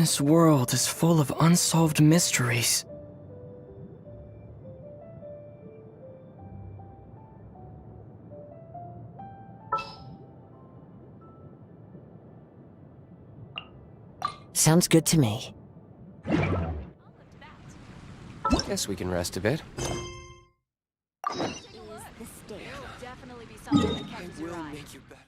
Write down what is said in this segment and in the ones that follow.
This world is full of unsolved mysteries. Sounds good to me. Guess we can rest a bit. Definitely be something that catches your eye. Make you better.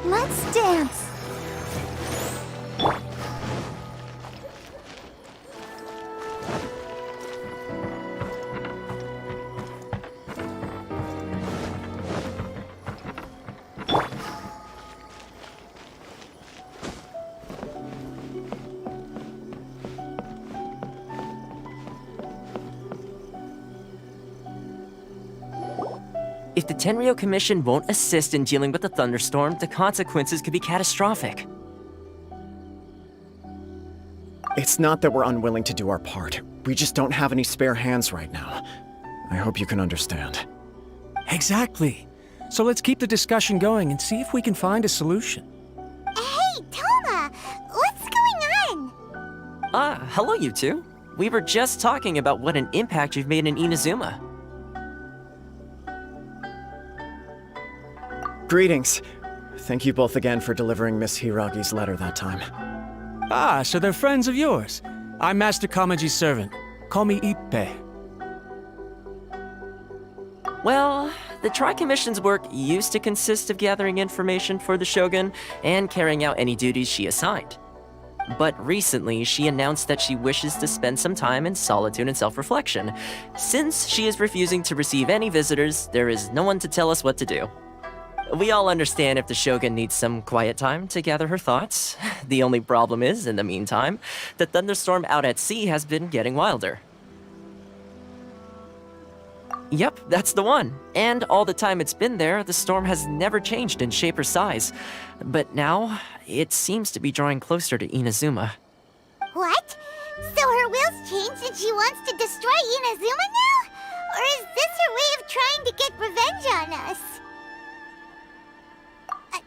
Let's dance. If the Tenryo Commission won't assist in dealing with the thunderstorm, the consequences could be catastrophic. It's not that we're unwilling to do our part. We just don't have any spare hands right now. I hope you can understand. Exactly. So let's keep the discussion going and see if we can find a solution. Hey, Toma! What's going on? Hello you two. We were just talking about what an impact you've made in Inazuma. Greetings. Thank you both again for delivering Miss Hiragi's letter that time. Ah, so they're friends of yours. I'm Master Kamaji's servant. Call me Ippei. Well, the Tri-Commission's work used to consist of gathering information for the Shogun and carrying out any duties she assigned. But recently, she announced that she wishes to spend some time in solitude and self-reflection. Since she is refusing to receive any visitors, there is no one to tell us what to do. We all understand if the Shogun needs some quiet time to gather her thoughts. The only problem is, in the meantime, the thunderstorm out at sea has been getting wilder. Yep, that's the one. And all the time it's been there, the storm has never changed in shape or size. But now, it seems to be drawing closer to Inazuma. What? So her will's changed and she wants to destroy Inazuma now? Or is this her way of trying to get revenge on us?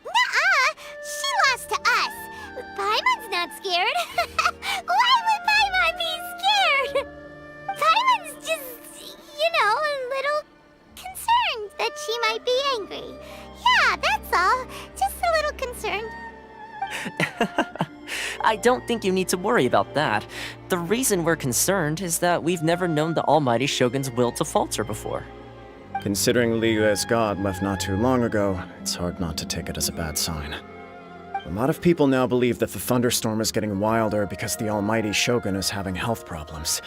Nuh-uh! She lost to us! concerned. I don't think you need to worry about that. The reason we're concerned is that we've never known the Almighty Shogun's will to falter before. Considering Liyue's god left not too long ago, it's hard not to take it as a bad sign. A lot of people now believe that the thunderstorm is getting wilder because the Almighty Shogun is having health problems.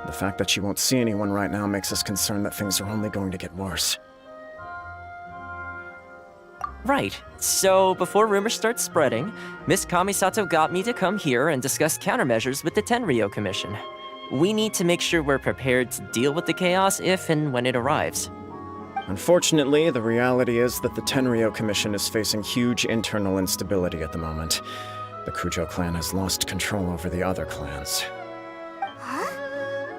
The fact that she won't see anyone right now makes us concerned that things are only going to get worse. Right. So, before rumors start spreading, Miss Kamisato got me to come here and discuss countermeasures with the Tenryou Commission. We need to make sure we're prepared to deal with the chaos if and when it arrives. Unfortunately, the reality is that the Tenryou Commission is facing huge internal instability at the moment. The Kujo clan has lost control over the other clans. Huh?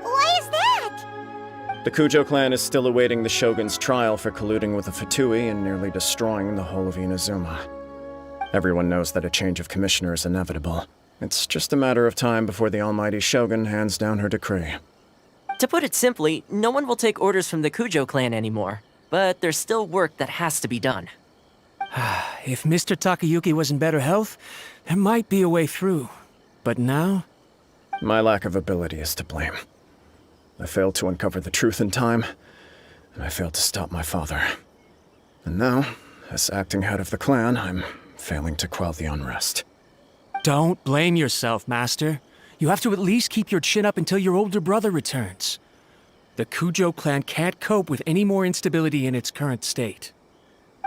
Why is that? The Kujo clan is still awaiting the Shogun's trial for colluding with the Fatui and nearly destroying the whole of Inazuma. Everyone knows that a change of commissioner is inevitable. It's just a matter of time before the Almighty Shogun hands down her decree. To put it simply, no one will take orders from the Kujo clan anymore. But there's still work that has to be done. If Mr. Takayuki was in better health, there might be a way through. But now? My lack of ability is to blame. I failed to uncover the truth in time, and I failed to stop my father. And now, as acting head of the clan, I'm failing to quell the unrest. Don't blame yourself, Master. You have to at least keep your chin up until your older brother returns. The Kujo clan can't cope with any more instability in its current state.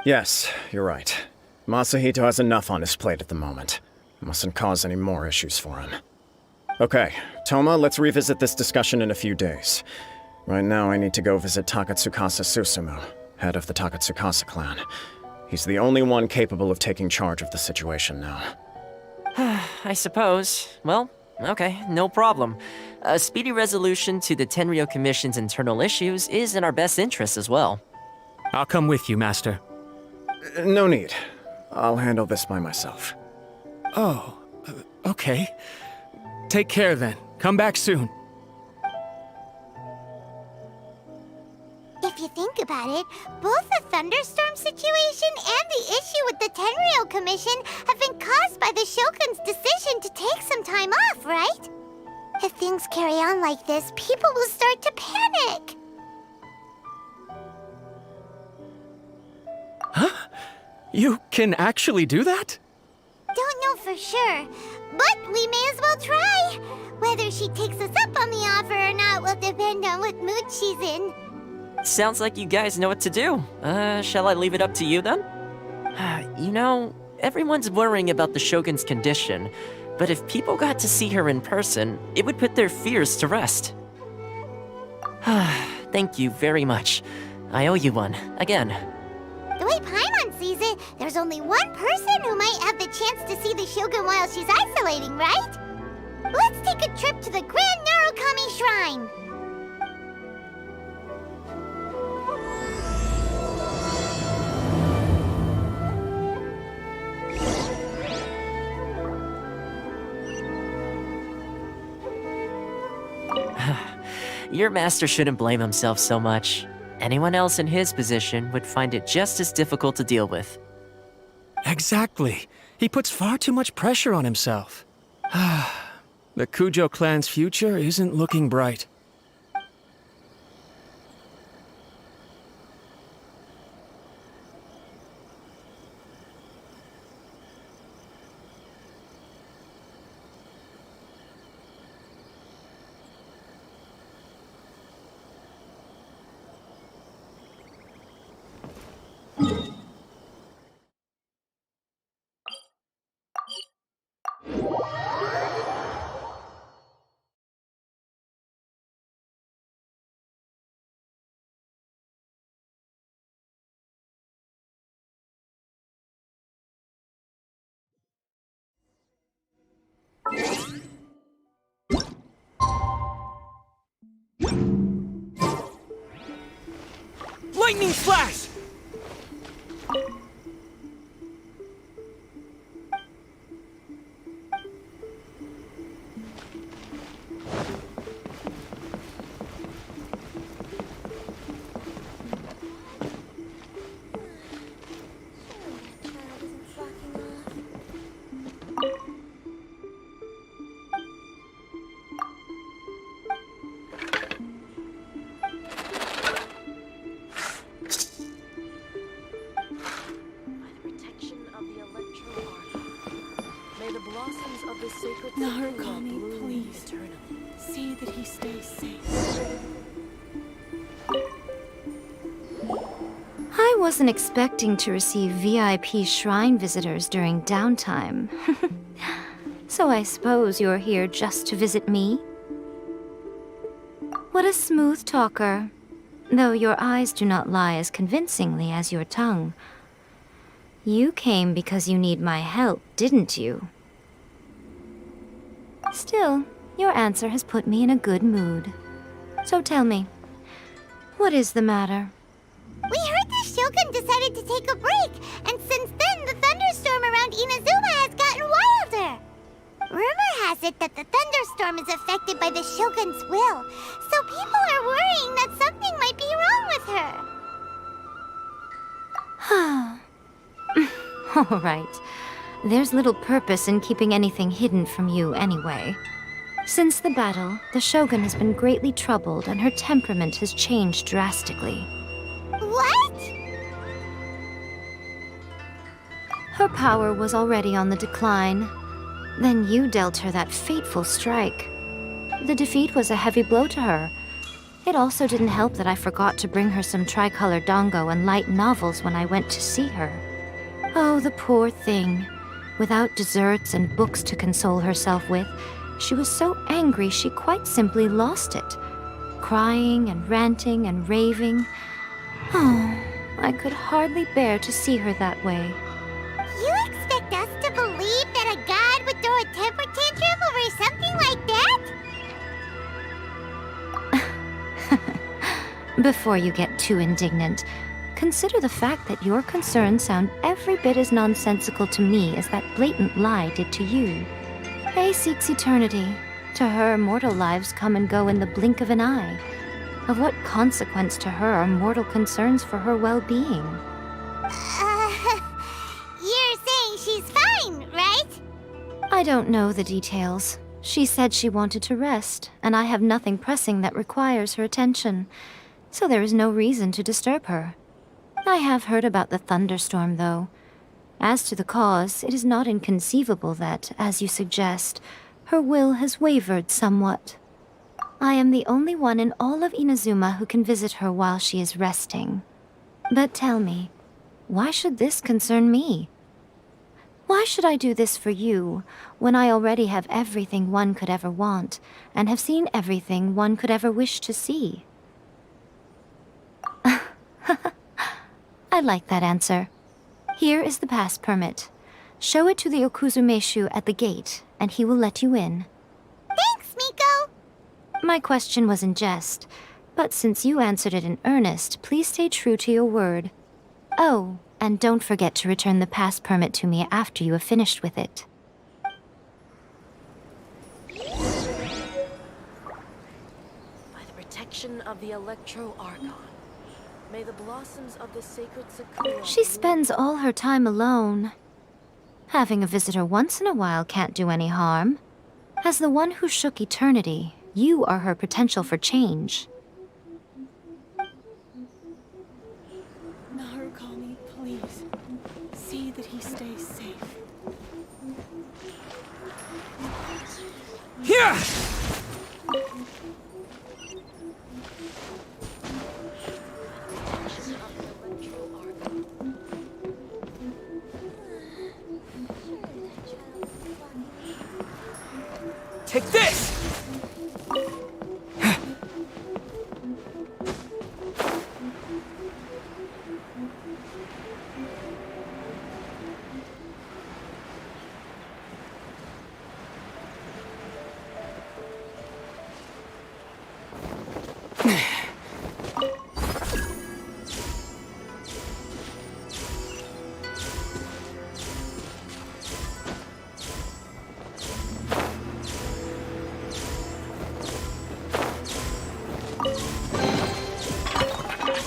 Yes, you're right. Masahito has enough on his plate at the moment. Mustn't cause any more issues for him. Okay, Toma, let's revisit this discussion in a few days. Right now, I need to go visit Takatsukasa Susumu, head of the Takatsukasa clan. He's the only one capable of taking charge of the situation now. I suppose. Well, okay, no problem. A speedy resolution to the Tenryou Commission's internal issues is in our best interest as well. I'll come with you, Master. No need. I'll handle this by myself. Oh, okay. Take care then. Come back soon. If you think about it, both the thunderstorm situation and the issue with the Tenryou Commission have been caused by the Shogun's decision to take some time off, right? If things carry on like this, people will start to panic. Huh? You can actually do that? Don't know for sure, but we may as well try. Whether she takes us up on the offer or not will depend on what mood she's in. Sounds like you guys know what to do. Shall I leave it up to you then? You know, everyone's worrying about the Shogun's condition, but if people got to see her in person, it would put their fears to rest. Thank you very much. I owe you one, again. The way Paimon sees it, there's only one person who might have the chance to see the Shogun while she's isolating, right? Let's take a trip to the Grand Narukami Shrine. Your master shouldn't blame himself so much. Anyone else in his position would find it just as difficult to deal with. Exactly. He puts far too much pressure on himself. The Kujo clan's future isn't looking bright. Lightning flash! of the sacred Narukami, please. See that he stays safe. I wasn't expecting to receive VIP shrine visitors during downtime. So I suppose you're here just to visit me? What a smooth talker. Though your eyes do not lie as convincingly as your tongue. You came because you need my help, didn't you? Still, your answer has put me in a good mood. So tell me, what is the matter? We heard the Shogun decided to take a break, and since then the thunderstorm around Inazuma has gotten wilder. Rumor has it that the thunderstorm is affected by the Shogun's will, so people are worrying that something might be wrong with her. All right. There's little purpose in keeping anything hidden from you anyway. Since the battle, the Shogun has been greatly troubled and her temperament has changed drastically. What? Her power was already on the decline. Then you dealt her that fateful strike. The defeat was a heavy blow to her. It also didn't help that I forgot to bring her some tricolor dango and light novels when I went to see her. Oh, the poor thing. Without desserts and books to console herself with, she was so angry she quite simply lost it. Crying and ranting and raving. Oh, I could hardly bear to see her that way. You expect us to believe that a god would throw a temper tantrum over something like that? Before you get too indignant, consider the fact that your concerns sound every bit as nonsensical to me as that blatant lie did to you. Faye seeks eternity. To her, mortal lives come and go in the blink of an eye. Of what consequence to her are mortal concerns for her well-being? You're saying she's fine, right? I don't know the details. She said she wanted to rest, and I have nothing pressing that requires her attention, so there is no reason to disturb her. I have heard about the thunderstorm, though. As to the cause, it is not inconceivable that, as you suggest, her will has wavered somewhat. I am the only one in all of Inazuma who can visit her while she is resting. But tell me, why should this concern me? Why should I do this for you, when I already have everything one could ever want, and have seen everything one could ever wish to see? I like that answer. Here is the pass permit. Show it to the Okuzumeshu at the gate, and he will let you in. Thanks, Miko! My question was in jest, but since you answered it in earnest, please stay true to your word. Oh, and don't forget to return the pass permit to me after you have finished with it. By the protection of the Electro Archon, may the blossoms of the sacred Sakura... She spends all her time alone. Having a visitor once in a while can't do any harm. As the one who shook eternity, you are her potential for change. Narukami, please. See that he stays safe. Yeah! Take this!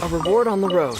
A reward on the road.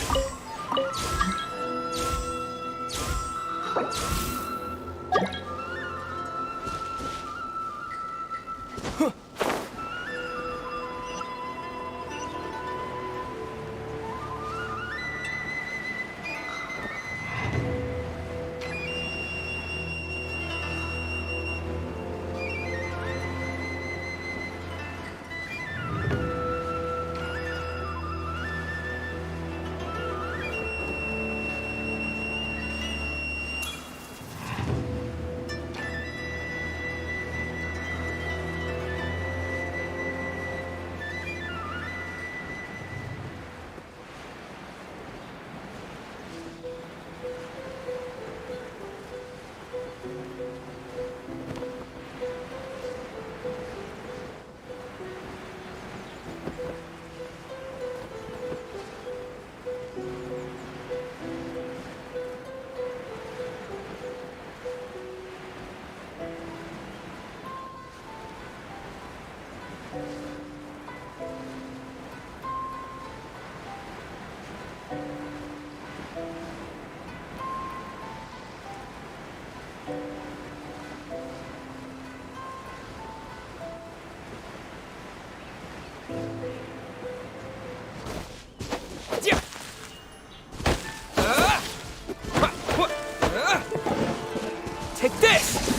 this!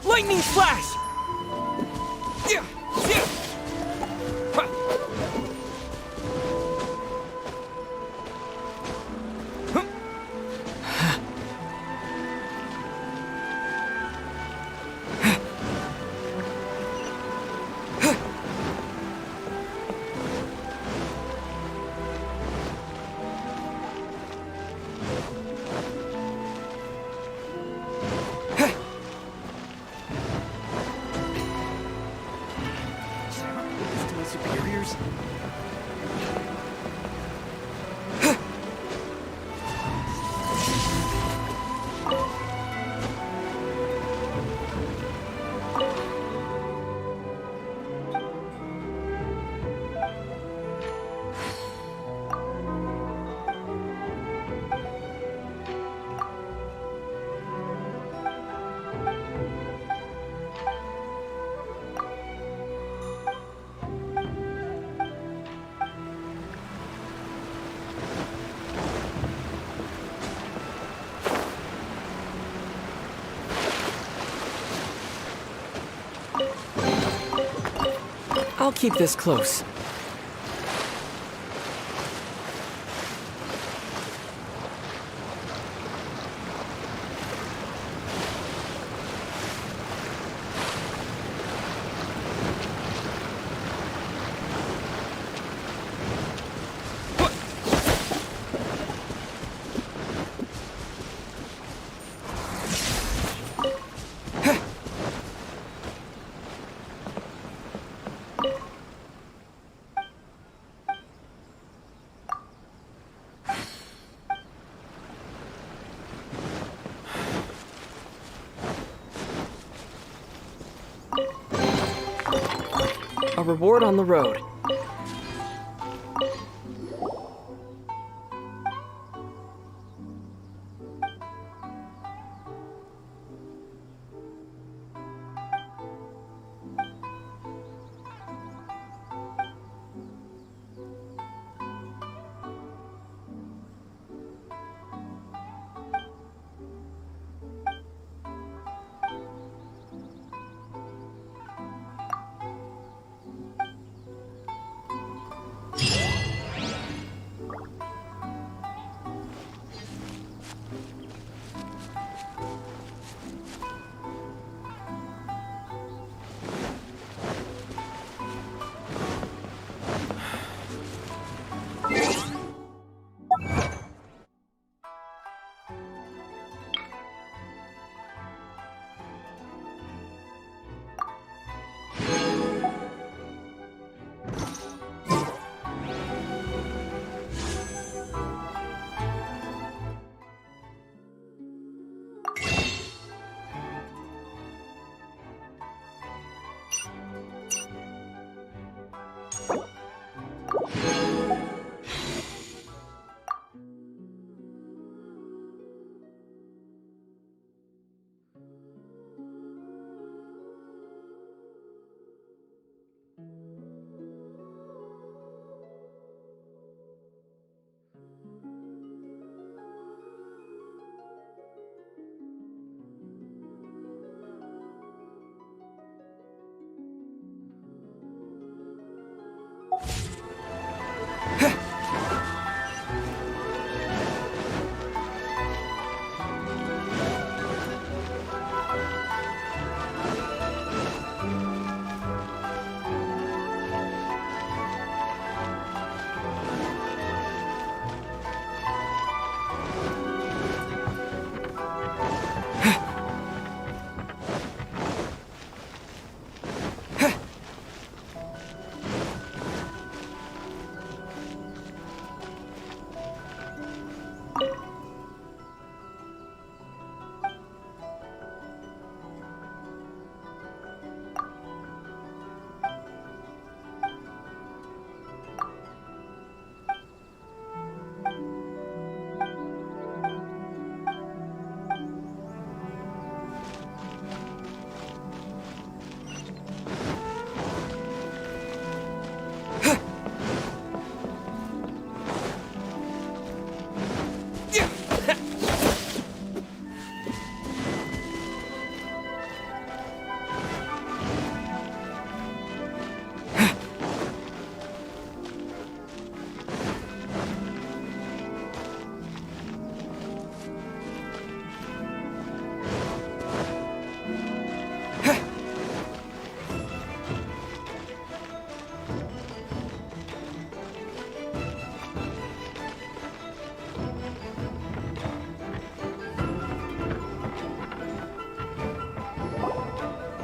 Lightning flash! Superiors? I'll keep this close. A reward on the road.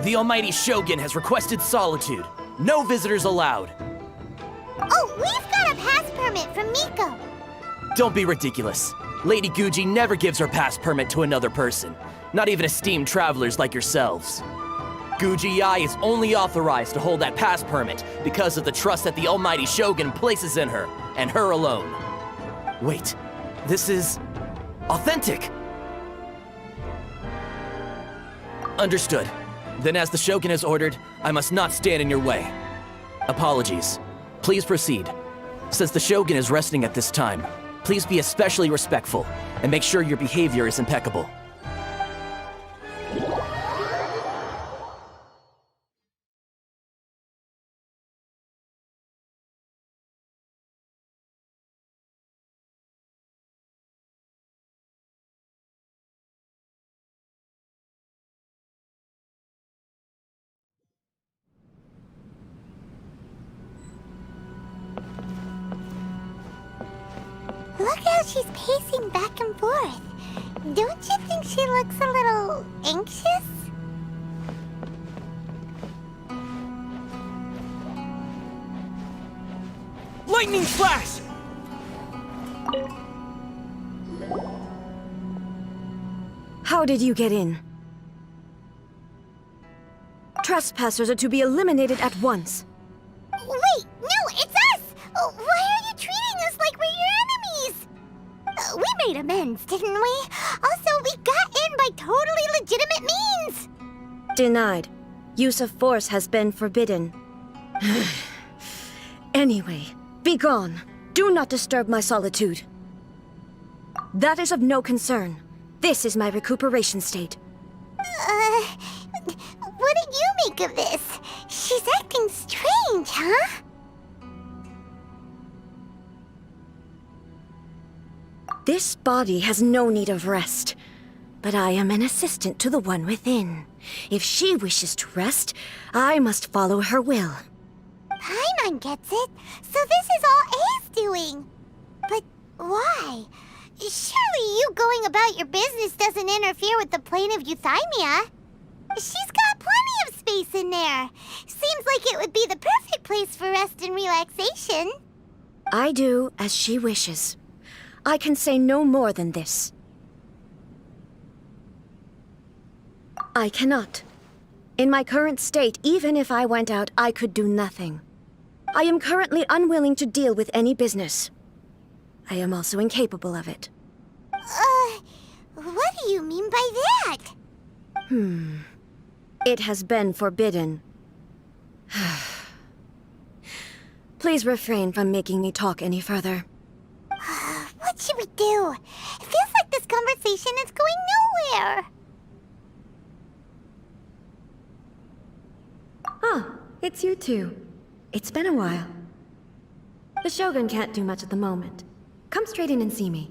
The Almighty Shogun has requested solitude. No visitors allowed. Oh, we've got a pass permit from Miko. Don't be ridiculous. Lady Guji never gives her pass permit to another person, not even esteemed travelers like yourselves. Guji-ai is only authorized to hold that pass permit because of the trust that the Almighty Shogun places in her, and her alone. Wait, this is authentic. Understood. Then as the Shogun has ordered, I must not stand in your way. Apologies. Please proceed. Since the Shogun is resting at this time, please be especially respectful and make sure your behavior is impeccable. Look how she's pacing back and forth. Don't you think she looks a little anxious? Lightning flash! How did you get in? Trespassers are to be eliminated at once. Wait, no, it's us! Why are you treating us like we're your enemies? We made amends, didn't we? Also, we got in by totally legitimate means! Denied. Use of force has been forbidden. Anyway, be gone. Do not disturb my solitude. That is of no concern. This is my recuperation state. What do you make of this? She's acting strange, huh? This body has no need of rest, but I am an assistant to the one within. If she wishes to rest, I must follow her will. Paimon gets it, so this is all A's doing. But why? Surely you going about your business doesn't interfere with the plane of euthymia. She's got plenty of space in there. Seems like it would be the perfect place for rest and relaxation. I do as she wishes. I can say no more than this. I cannot. In my current state, even if I went out, I could do nothing. I am currently unwilling to deal with any business. I am also incapable of it. What do you mean by that? It has been forbidden. Please refrain from making me talk any further. What should we do? It feels like this conversation is going nowhere. Ah, it's you two. It's been a while. The Shogun can't do much at the moment. Come straight in and see me.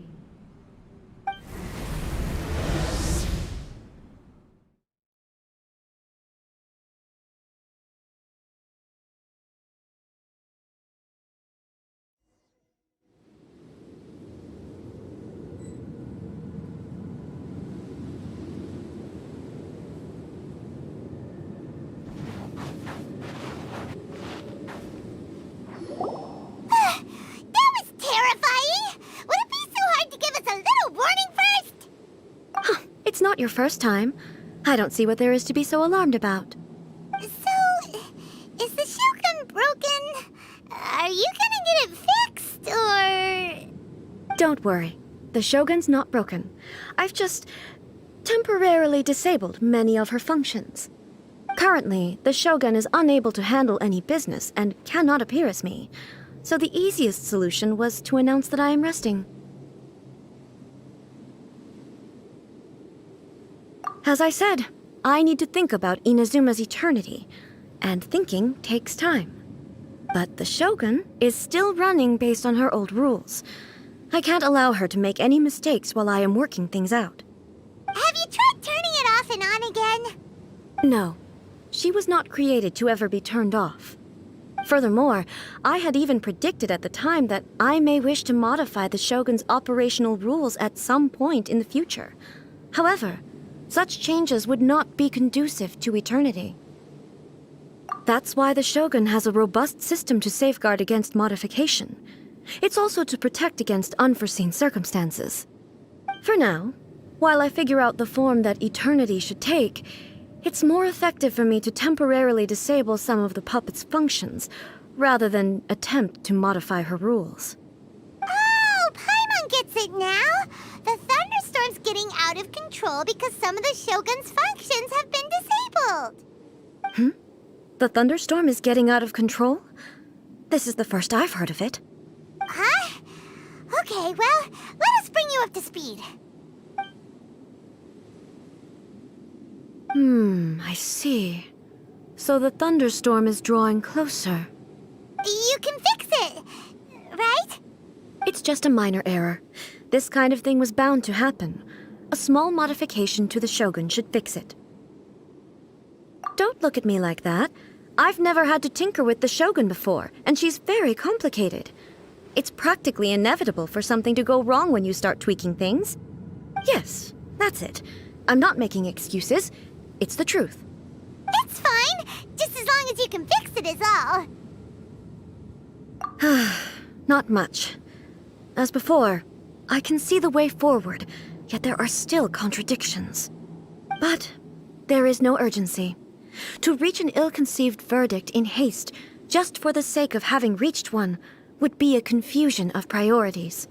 It's not your first time. I don't see what there is to be so alarmed about. So, is the Shogun broken? Are you gonna get it fixed, or...? Don't worry. The Shogun's not broken. I've just temporarily disabled many of her functions. Currently, the Shogun is unable to handle any business and cannot appear as me. So the easiest solution was to announce that I am resting. As I said, I need to think about Inazuma's eternity, and thinking takes time. But the Shogun is still running based on her old rules. I can't allow her to make any mistakes while I am working things out. Have you tried turning it off and on again? No. She was not created to ever be turned off. Furthermore, I had even predicted at the time that I may wish to modify the Shogun's operational rules at some point in the future. However, Such changes would not be conducive to eternity. That's why the Shogun has a robust system to safeguard against modification. It's also to protect against unforeseen circumstances. For now, while I figure out the form that eternity should take, it's more effective for me to temporarily disable some of the puppet's functions, rather than attempt to modify her rules. Oh, Paimon gets it now! The thunderstorm's getting out of control because some of the Shogun's functions have been disabled. The thunderstorm is getting out of control? This is the first I've heard of it. Huh? Okay, well, let us bring you up to speed. I see. So the thunderstorm is drawing closer. You can fix it, right? It's just a minor error. This kind of thing was bound to happen. A small modification to the Shogun should fix it. Don't look at me like that. I've never had to tinker with the Shogun before, and she's very complicated. It's practically inevitable for something to go wrong when you start tweaking things. Yes, that's it. I'm not making excuses. It's the truth. It's fine, just as long as you can fix it is all. Not much. As before, I can see the way forward, yet there are still contradictions. But there is no urgency. To reach an ill-conceived verdict in haste, just for the sake of having reached one, would be a confusion of priorities.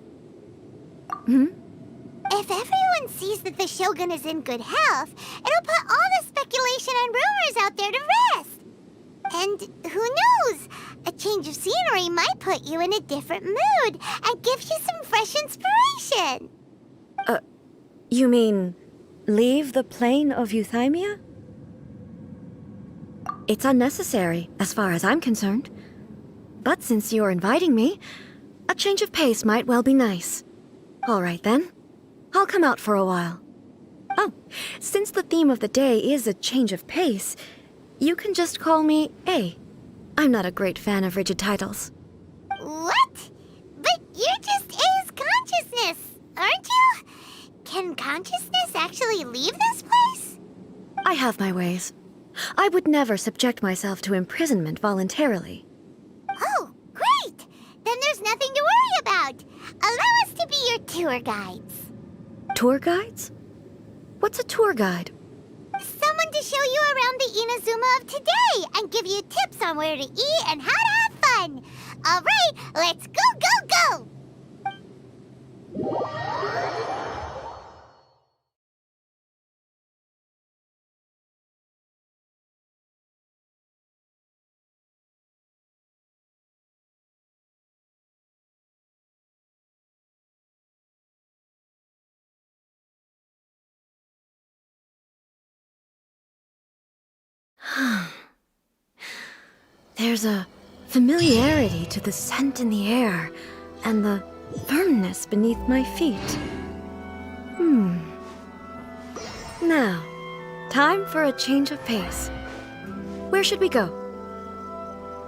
If everyone sees that the Shogun is in good health, it'll put all the speculation and rumors out there to rest. And who knows? A change of scenery might put you in a different mood and give you some fresh inspiration. You mean, leave the plane of Euthymia? It's unnecessary, as far as I'm concerned. But since you're inviting me, a change of pace might well be nice. All right then. I'll come out for a while. Oh, since the theme of the day is a change of pace, you can just call me A. I'm not a great fan of rigid titles. What? But you're just A's consciousness, aren't you? Can consciousness actually leave this place? I have my ways. I would never subject myself to imprisonment voluntarily. Oh, great! Then there's nothing to worry about. Allow us to be your tour guides. Tour guides? What's a tour guide? Someone to show you around the Inazuma of today and give you tips on where to eat and how to have fun. All right, let's go, go, go! There's a familiarity to the scent in the air and the firmness beneath my feet. Now, time for a change of pace. Where should we go?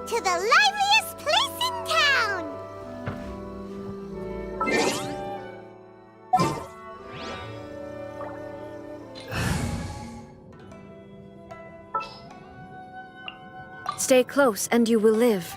To the liveliest place in town! Stay close and you will live.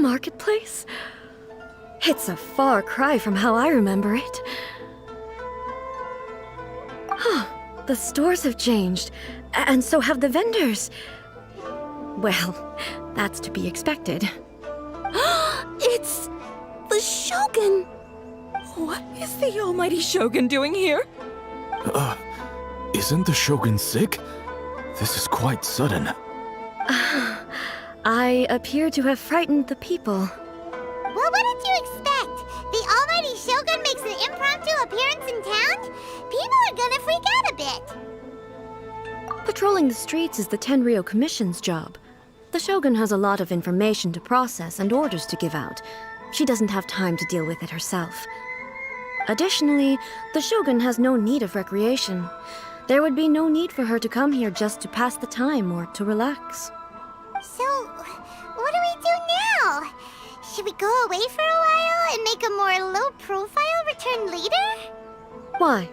marketplace? It's a far cry from how I remember it. Huh. The stores have changed, and so have the vendors. Well, that's to be expected. It's the Shogun! What is the almighty Shogun doing here? Isn't the Shogun sick? This is quite sudden. I appear to have frightened the people. Well, what did you expect? The almighty Shogun makes an impromptu appearance in town? People are gonna freak out a bit. Patrolling the streets is the Tenryou Commission's job. The Shogun has a lot of information to process and orders to give out. She doesn't have time to deal with it herself. Additionally, the Shogun has no need of recreation. There would be no need for her to come here just to pass the time or to relax. So, what do we do now? Should we go away for a while and make a more low-profile return later? Why?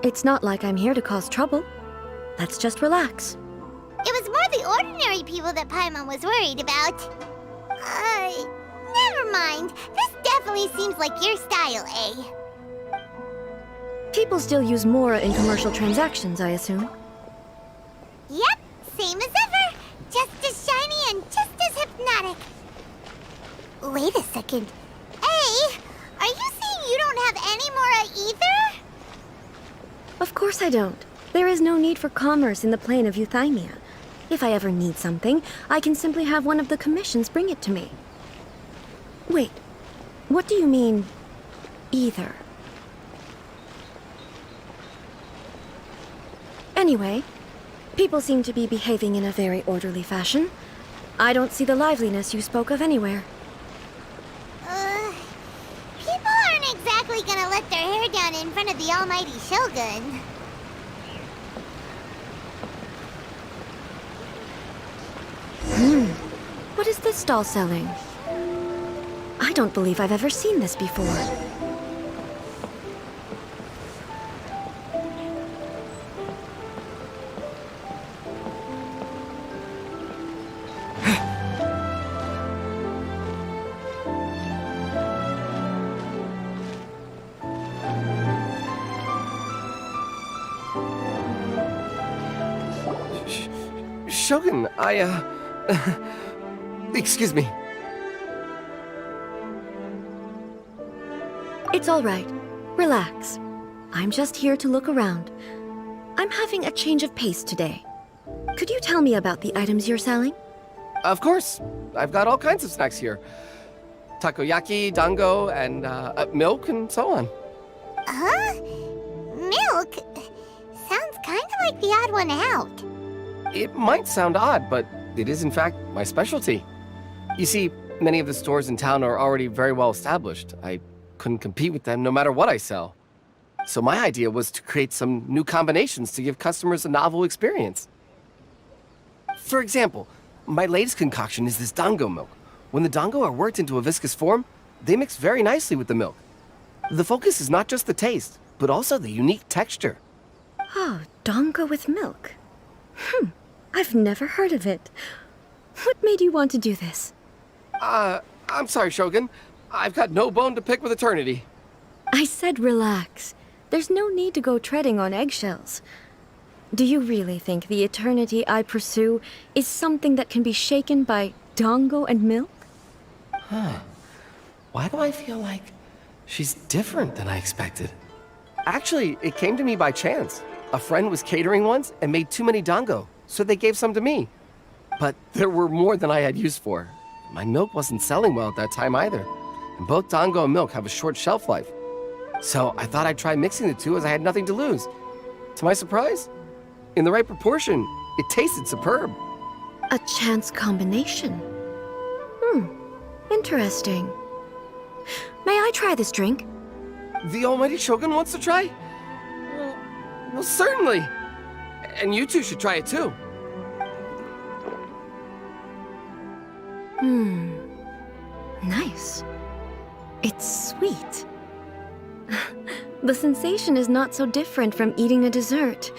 It's not like I'm here to cause trouble. Let's just relax. It was more the ordinary people that Paimon was worried about. Never mind. This definitely seems like your style, eh? People still use Mora in commercial transactions, I assume. Yep, same as ever. Just as shiny and just as hypnotic. Wait a second. Hey, are you saying you don't have any Mora either? Of course I don't. There is no need for commerce in the plane of Euthymia. If I ever need something, I can simply have one of the commissions bring it to me. Wait, what do you mean, either? Anyway, people seem to be behaving in a very orderly fashion. I don't see the liveliness you spoke of anywhere. People aren't exactly gonna let their hair down in front of the almighty Shogun. What is this stall selling? I don't believe I've ever seen this before. Shogun, excuse me. It's all right. Relax. I'm just here to look around. I'm having a change of pace today. Could you tell me about the items you're selling? Of course. I've got all kinds of snacks here. Takoyaki, dango, and milk, and so on. Huh? Milk? Sounds kinda like the odd one out. It might sound odd, but it is in fact my specialty. You see, many of the stores in town are already very well established. I couldn't compete with them no matter what I sell. So my idea was to create some new combinations to give customers a novel experience. For example, my latest concoction is this dango milk. When the dango are worked into a viscous form, they mix very nicely with the milk. The focus is not just the taste, but also the unique texture. Oh, dango with milk. I've never heard of it. What made you want to do this? I'm sorry, Shogun. I've got no bone to pick with eternity. I said relax. There's no need to go treading on eggshells. Do you really think the eternity I pursue is something that can be shaken by dango and milk? Why do I feel like she's different than I expected? Actually, it came to me by chance. A friend was catering once and made too many dango, so they gave some to me. But there were more than I had use for. My milk wasn't selling well at that time either. And both dango and milk have a short shelf life. So I thought I'd try mixing the two as I had nothing to lose. To my surprise, in the right proportion, it tasted superb. A chance combination. Interesting. May I try this drink? The almighty Shogun wants to try? Well, certainly. And you two should try it too. Nice. It's sweet. The sensation is not so different from eating a dessert.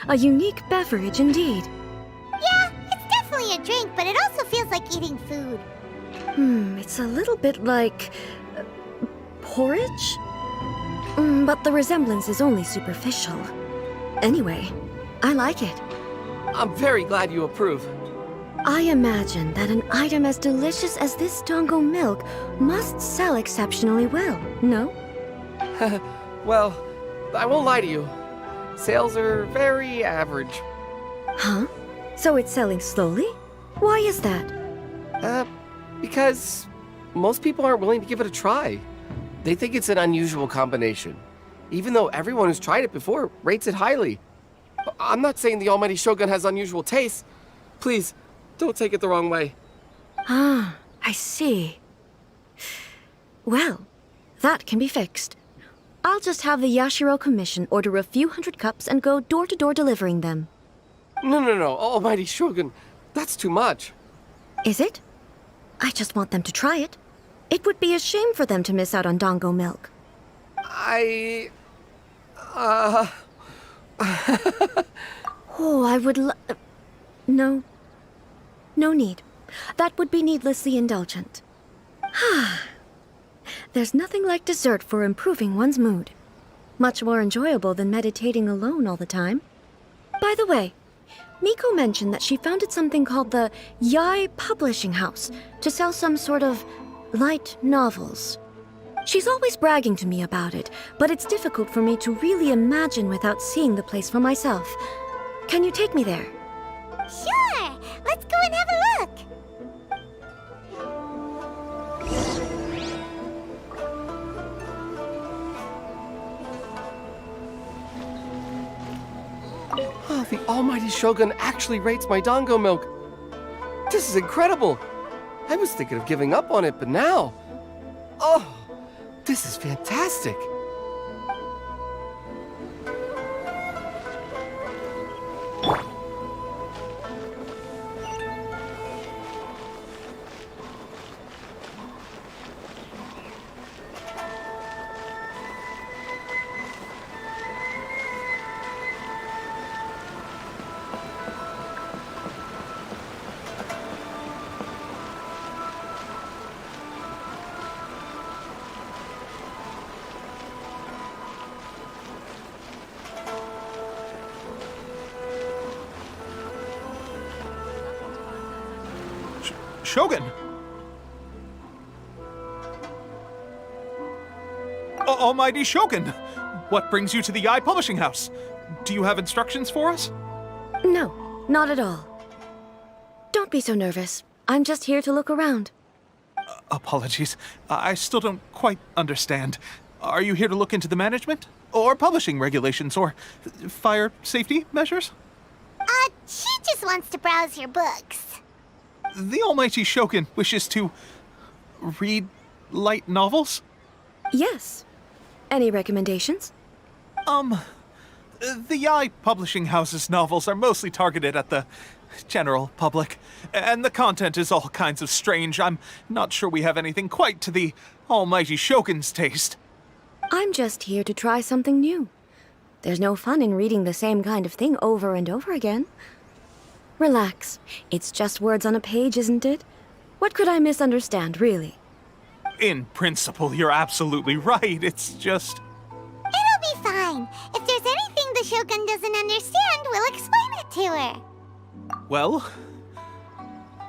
A unique beverage indeed. Yeah, it's definitely a drink, but it also feels like eating food. It's a little bit like porridge? But the resemblance is only superficial. Anyway, I like it. I'm very glad you approve. I imagine that an item as delicious as this Dongo milk must sell exceptionally well, no? Well, I won't lie to you. Sales are very average. Huh? So it's selling slowly? Why is that? Because most people aren't willing to give it a try. They think it's an unusual combination, even though everyone who's tried it before rates it highly. I'm not saying the Almighty Shogun has unusual tastes. Please, don't take it the wrong way. Ah, I see. Well, that can be fixed. I'll just have the Yashiro Commission order a few hundred cups and go door-to-door delivering them. No, Almighty Shogun. That's too much. Is it? I just want them to try it. It would be a shame for them to miss out on Dongo milk. Oh, I would No. No need. That would be needlessly indulgent. There's nothing like dessert for improving one's mood. Much more enjoyable than meditating alone all the time. By the way, Miko mentioned that she founded something called the Yai Publishing House to sell some sort of light novels. She's always bragging to me about it, but it's difficult for me to really imagine without seeing the place for myself. Can you take me there? Sure! Let's go and have a look! Oh, the Almighty Shogun actually rates my Dongo milk. This is incredible. I was thinking of giving up on it, but now... Oh, this is fantastic. Shogun! Almighty Shogun! What brings you to the Yai Publishing House? Do you have instructions for us? No, not at all. Don't be so nervous. I'm just here to look around. Apologies. I still don't quite understand. Are you here to look into the management? Or publishing regulations? Or fire safety measures? She just wants to browse your books. The Almighty Shogun wishes to read light novels? Yes. Any recommendations? The Yai Publishing House's novels are mostly targeted at the general public, and the content is all kinds of strange. I'm not sure we have anything quite to the Almighty Shogun's taste. I'm just here to try something new. There's no fun in reading the same kind of thing over and over again. Relax. It's just words on a page, isn't it? What could I misunderstand, really? In principle, you're absolutely right. It's just... It'll be fine. If there's anything the Shogun doesn't understand, we'll explain it to her. Well...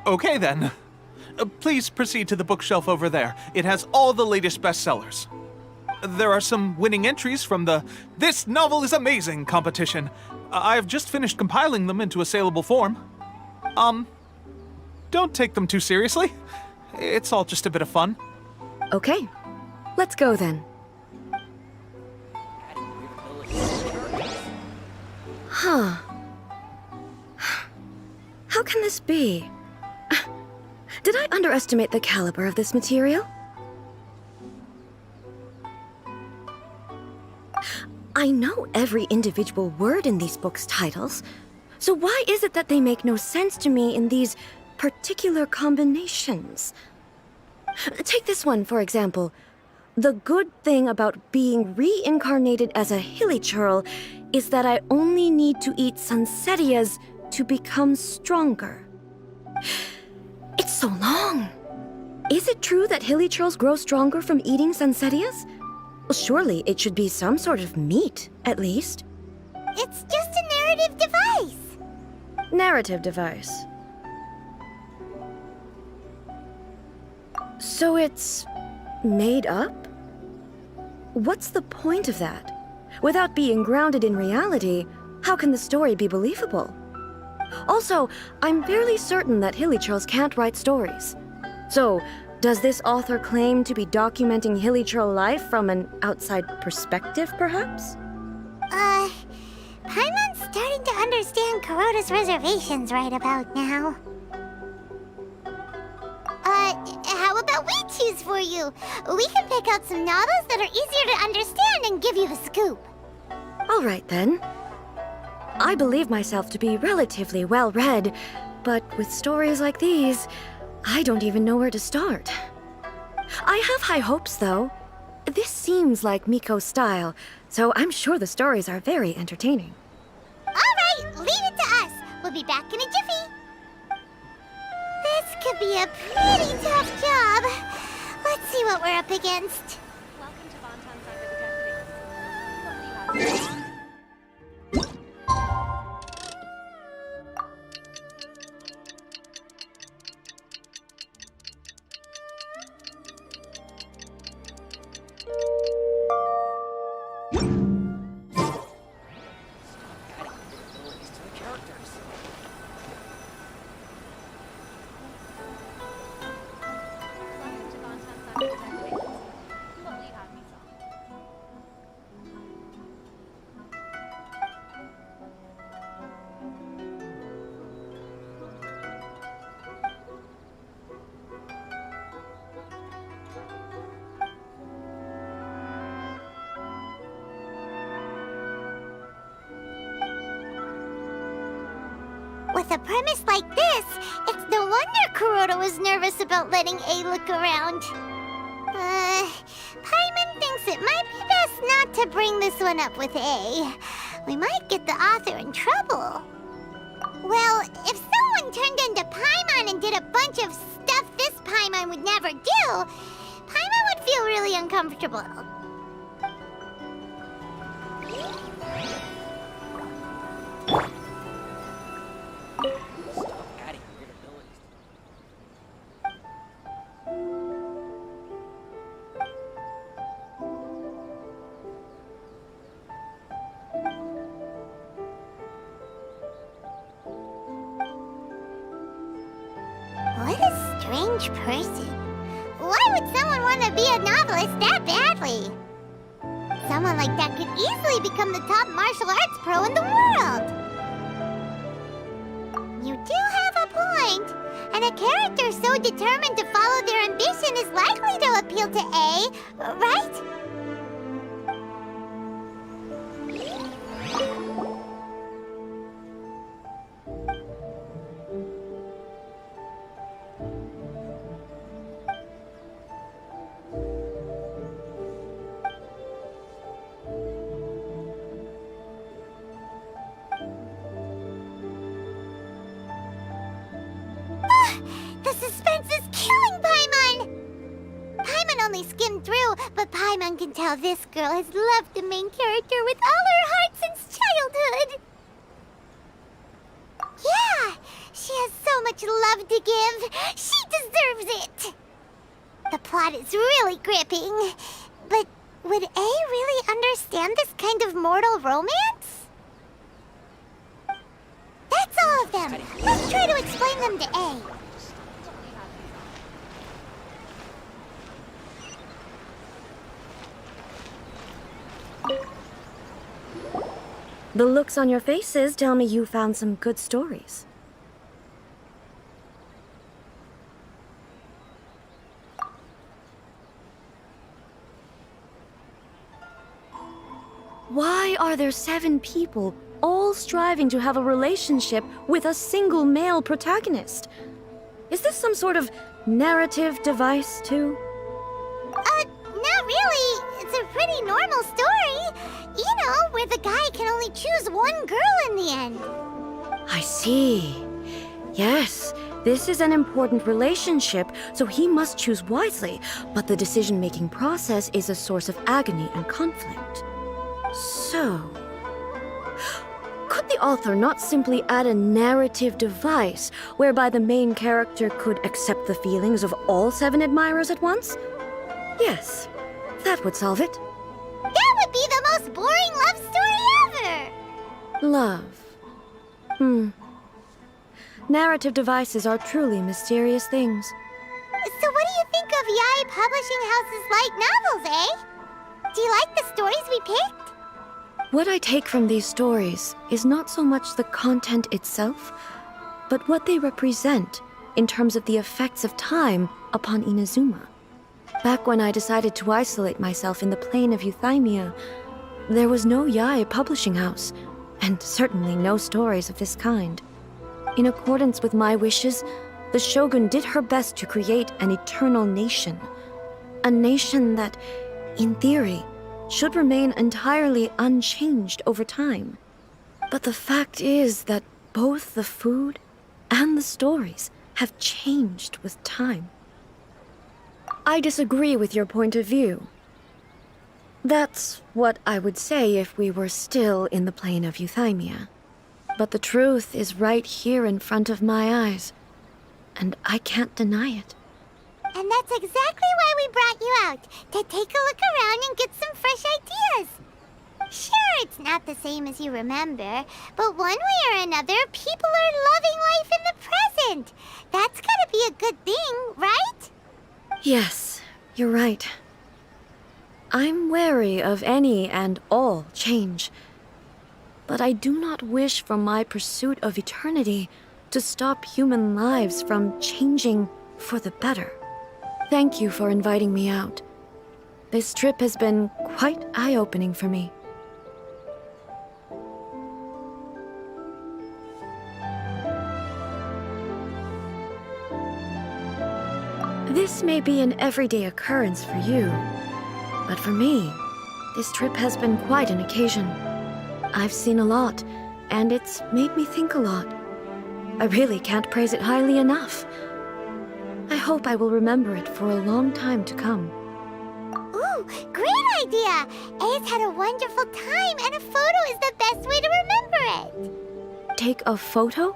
Okay then. Please proceed to the bookshelf over there. It has all the latest bestsellers. There are some winning entries from the This Novel is Amazing competition. I've just finished compiling them into a saleable form. Don't take them too seriously. It's all just a bit of fun. Okay. Let's go then. Huh. How can this be? Did I underestimate the caliber of this material? I know every individual word in these books' titles, so why is it that they make no sense to me in these particular combinations? Take this one, for example. The good thing about being reincarnated as a hilly churl is that I only need to eat Sansetias to become stronger. It's so long. Is it true that hilichurls grow stronger from eating Sansetias? Well, surely it should be some sort of meat, at least. It's just a narrative device. Narrative device. So it's made up? What's the point of that? Without being grounded in reality, how can the story be believable? Also, I'm fairly certain that hilichurls can't write stories. So, does this author claim to be documenting hilichurl life from an outside perspective, perhaps? Paimon's starting to understand Kuroda's reservations right about now. How about we choose for you? We can pick out some novels that are easier to understand and give you the scoop. All right, then. I believe myself to be relatively well-read, but with stories like these, I don't even know where to start. I have high hopes, though. This seems like Miko's style, so I'm sure the stories are very entertaining. All right, leave it to us. We'll be back in a jiffy. This could be a pretty tough job. Let's see what we're up against. Welcome to Bonton Cyber Detectives. With a premise like this, it's no wonder Kuroda was nervous about letting A look around. Paimon thinks it might be best not to bring this one up with A. We might get the author in trouble. Well, if someone turned into Paimon and did a bunch of stuff this Paimon would never do, Paimon would feel really uncomfortable. What a strange person. Why would someone want to be a novelist that badly? Someone like that could easily become the top martial arts pro in the world. You do have a point. And a character so determined to follow their ambition is likely to appeal to A, right? The suspense is killing Paimon! Paimon only skimmed through, but Paimon can tell this girl has loved the main character with all her heart since childhood. Yeah, she has so much love to give. She deserves it. The plot is really gripping, but would A really understand this kind of mortal romance? That's all of them. Let's try to explain them to A. The looks on your faces tell me you found some good stories. Why are there 7 people all striving to have a relationship with a single male protagonist? Is this some sort of narrative device, too? Not really. It's a pretty normal story. You know, where the guy can only choose one girl in the end. I see. Yes, This is an important relationship, so he must choose wisely, but the decision-making process is a source of agony and conflict. So, could the author not simply add a narrative device whereby the main character could accept the feelings of all 7 admirers at once? Yes, that would solve it. That would be the most boring love story ever! Love. Narrative devices are truly mysterious things. So what do you think of Yae Publishing House's light novels, eh? Do you like the stories we picked? What I take from these stories is not so much the content itself, but what they represent in terms of the effects of time upon Inazuma. Back when I decided to isolate myself in the plane of Euthymia, there was no Yae Publishing House, and certainly no stories of this kind. In accordance with my wishes, the Shogun did her best to create an eternal nation. A nation that, in theory, should remain entirely unchanged over time. But the fact is that both the food and the stories have changed with time. I disagree with your point of view. That's what I would say if we were still in the plane of Euthymia. But the truth is right here in front of my eyes, and I can't deny it. And that's exactly why we brought you out, to take a look around and get some fresh ideas. Sure, it's not the same as you remember, but one way or another, people are loving life in the present. That's gotta be a good thing, right? Yes, you're right. I'm wary of any and all change. But I do not wish for my pursuit of eternity to stop human lives from changing for the better. Thank you for inviting me out. This trip has been quite eye-opening for me. This may be an everyday occurrence for you, but for me, this trip has been quite an occasion. I've seen a lot, and it's made me think a lot. I really can't praise it highly enough. I hope I will remember it for a long time to come. Ooh, great idea! Ace had a wonderful time, and a photo is the best way to remember it. Take a photo?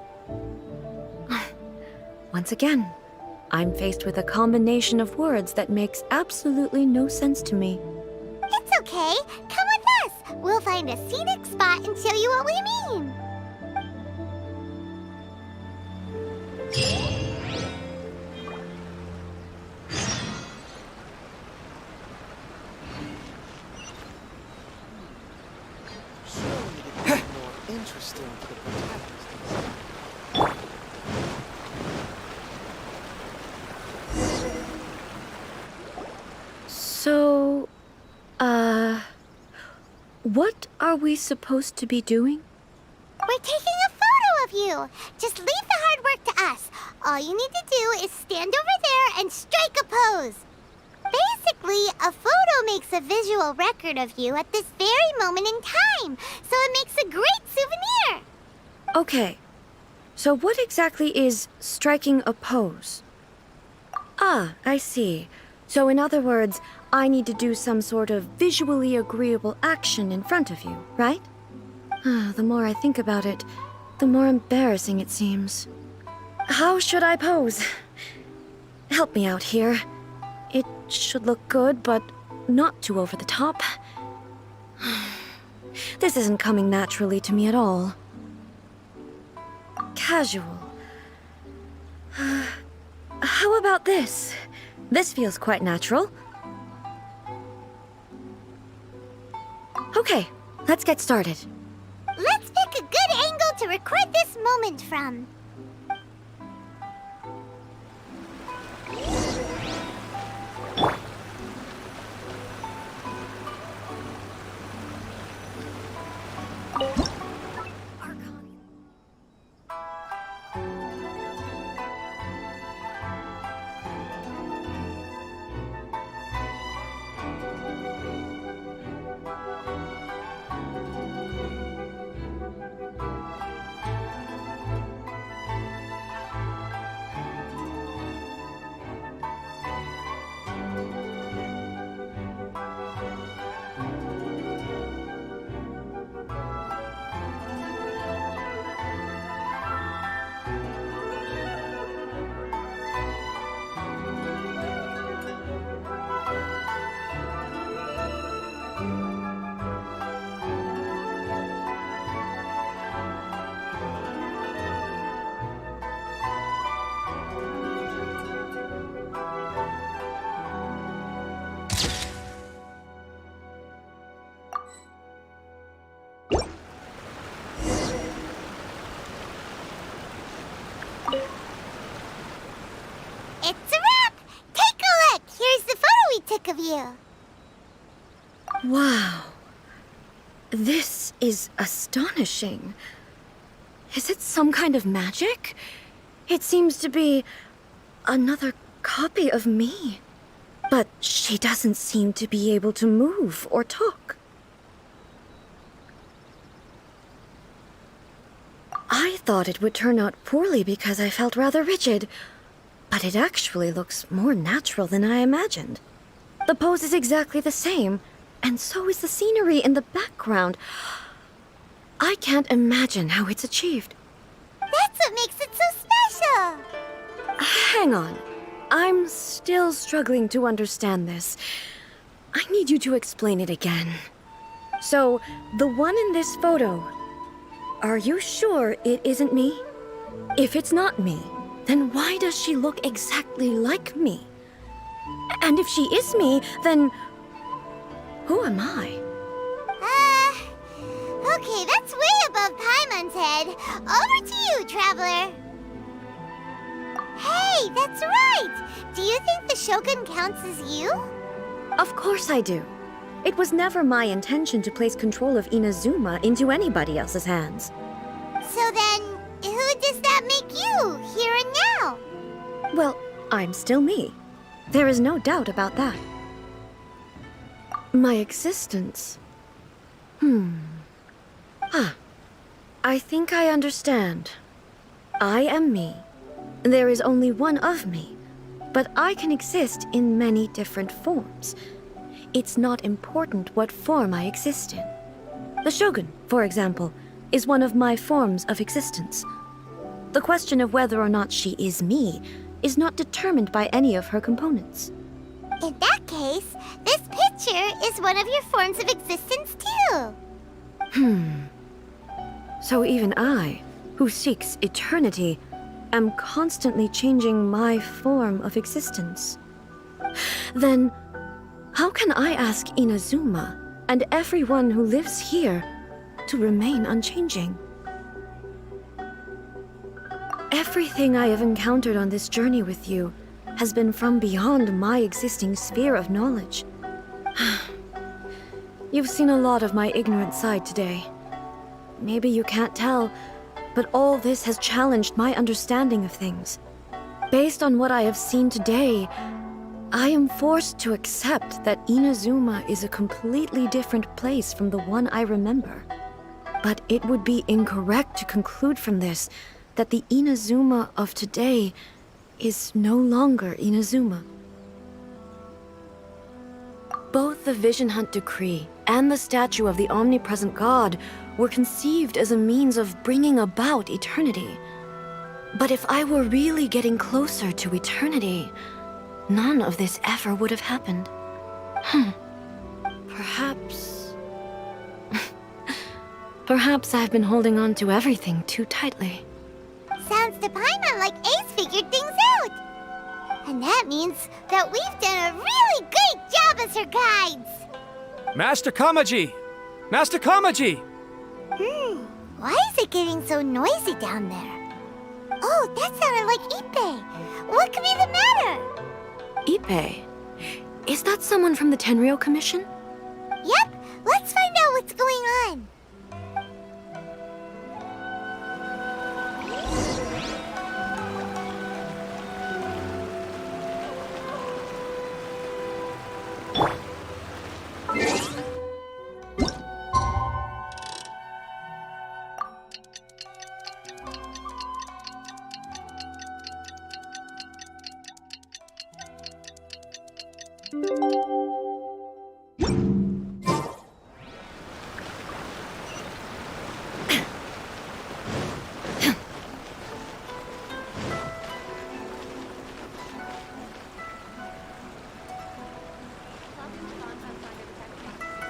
Once again, I'm faced with a combination of words that makes absolutely no sense to me. It's okay. Come with us. We'll find a scenic spot and show you what we mean. Interesting to the So, what are we supposed to be doing? We're taking a photo of you. Just leave the hard work to us. All you need to do is stand over there and strike a pose. Basically, a photo makes a visual record of you at this very moment in time, so it makes a great souvenir. Okay, so what exactly is striking a pose? Ah, I see. So in other words, I need to do some sort of visually agreeable action in front of you, right? The more I think about it, the more embarrassing it seems. How should I pose? Help me out here. It should look good, but not too over the top. This isn't coming naturally to me at all. Casual. How about this? This feels quite natural. Okay, let's get started. Let's pick a good angle to record this moment from. Wow. This is astonishing. Is it some kind of magic? It seems to be another copy of me. But she doesn't seem to be able to move or talk. I thought it would turn out poorly because I felt rather rigid, but it actually looks more natural than I imagined. The pose is exactly the same, and so is the scenery in the background. I can't imagine how it's achieved. That's what makes it so special! Hang on. I'm still struggling to understand this. I need you to explain it again. So, the one in this photo, are you sure it isn't me? If it's not me, then why does she look exactly like me? And if she is me, then who am I? Okay, that's way above Paimon's head. Over to you, Traveler. Hey, that's right! Do you think the Shogun counts as you? Of course I do. It was never my intention to place control of Inazuma into anybody else's hands. So then, who does that make you, here and now? Well, I'm still me. There is no doubt about that. My existence... I think I understand. I am me. There is only one of me, but I can exist in many different forms. It's not important what form I exist in. The Shogun, for example, is one of my forms of existence. The question of whether or not she is me is not determined by any of her components. In that case, this picture is one of your forms of existence too. So even I, who seeks eternity, am constantly changing my form of existence. Then, how can I ask Inazuma and everyone who lives here to remain unchanging? Everything I have encountered on this journey with you has been from beyond my existing sphere of knowledge. You've seen a lot of my ignorant side today. Maybe you can't tell, but all this has challenged my understanding of things. Based on what I have seen today, I am forced to accept that Inazuma is a completely different place from the one I remember. But it would be incorrect to conclude from this that the Inazuma of today is no longer Inazuma. Both the Vision Hunt Decree and the statue of the Omnipresent God were conceived as a means of bringing about eternity. But if I were really getting closer to eternity, none of this ever would have happened. Perhaps... Perhaps I've been holding on to everything too tightly. Sounds to Paimon like Ace figured things out. And that means that we've done a really great job as her guides. Master Kamaji! Master Kamaji! Why is it getting so noisy down there? Oh, that sounded like Ippei. What could be the matter? Ippei? Is that someone from the Tenryou Commission? Yep, let's find out what's going on.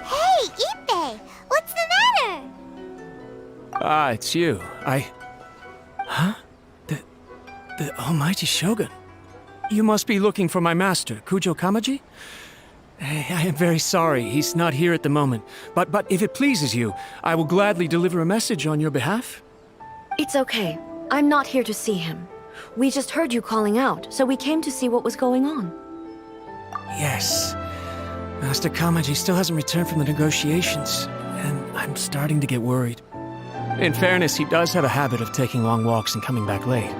Hey, Ippei! What's the matter? Ah, it's you. Huh? The Almighty Shogun. You must be looking for my master, Kujo Kamaji? I am very sorry, he's not here at the moment. But if it pleases you, I will gladly deliver a message on your behalf. It's okay. I'm not here to see him. We just heard you calling out, so we came to see what was going on. Yes. Master Kamaji still hasn't returned from the negotiations, and I'm starting to get worried. In fairness, he does have a habit of taking long walks and coming back late.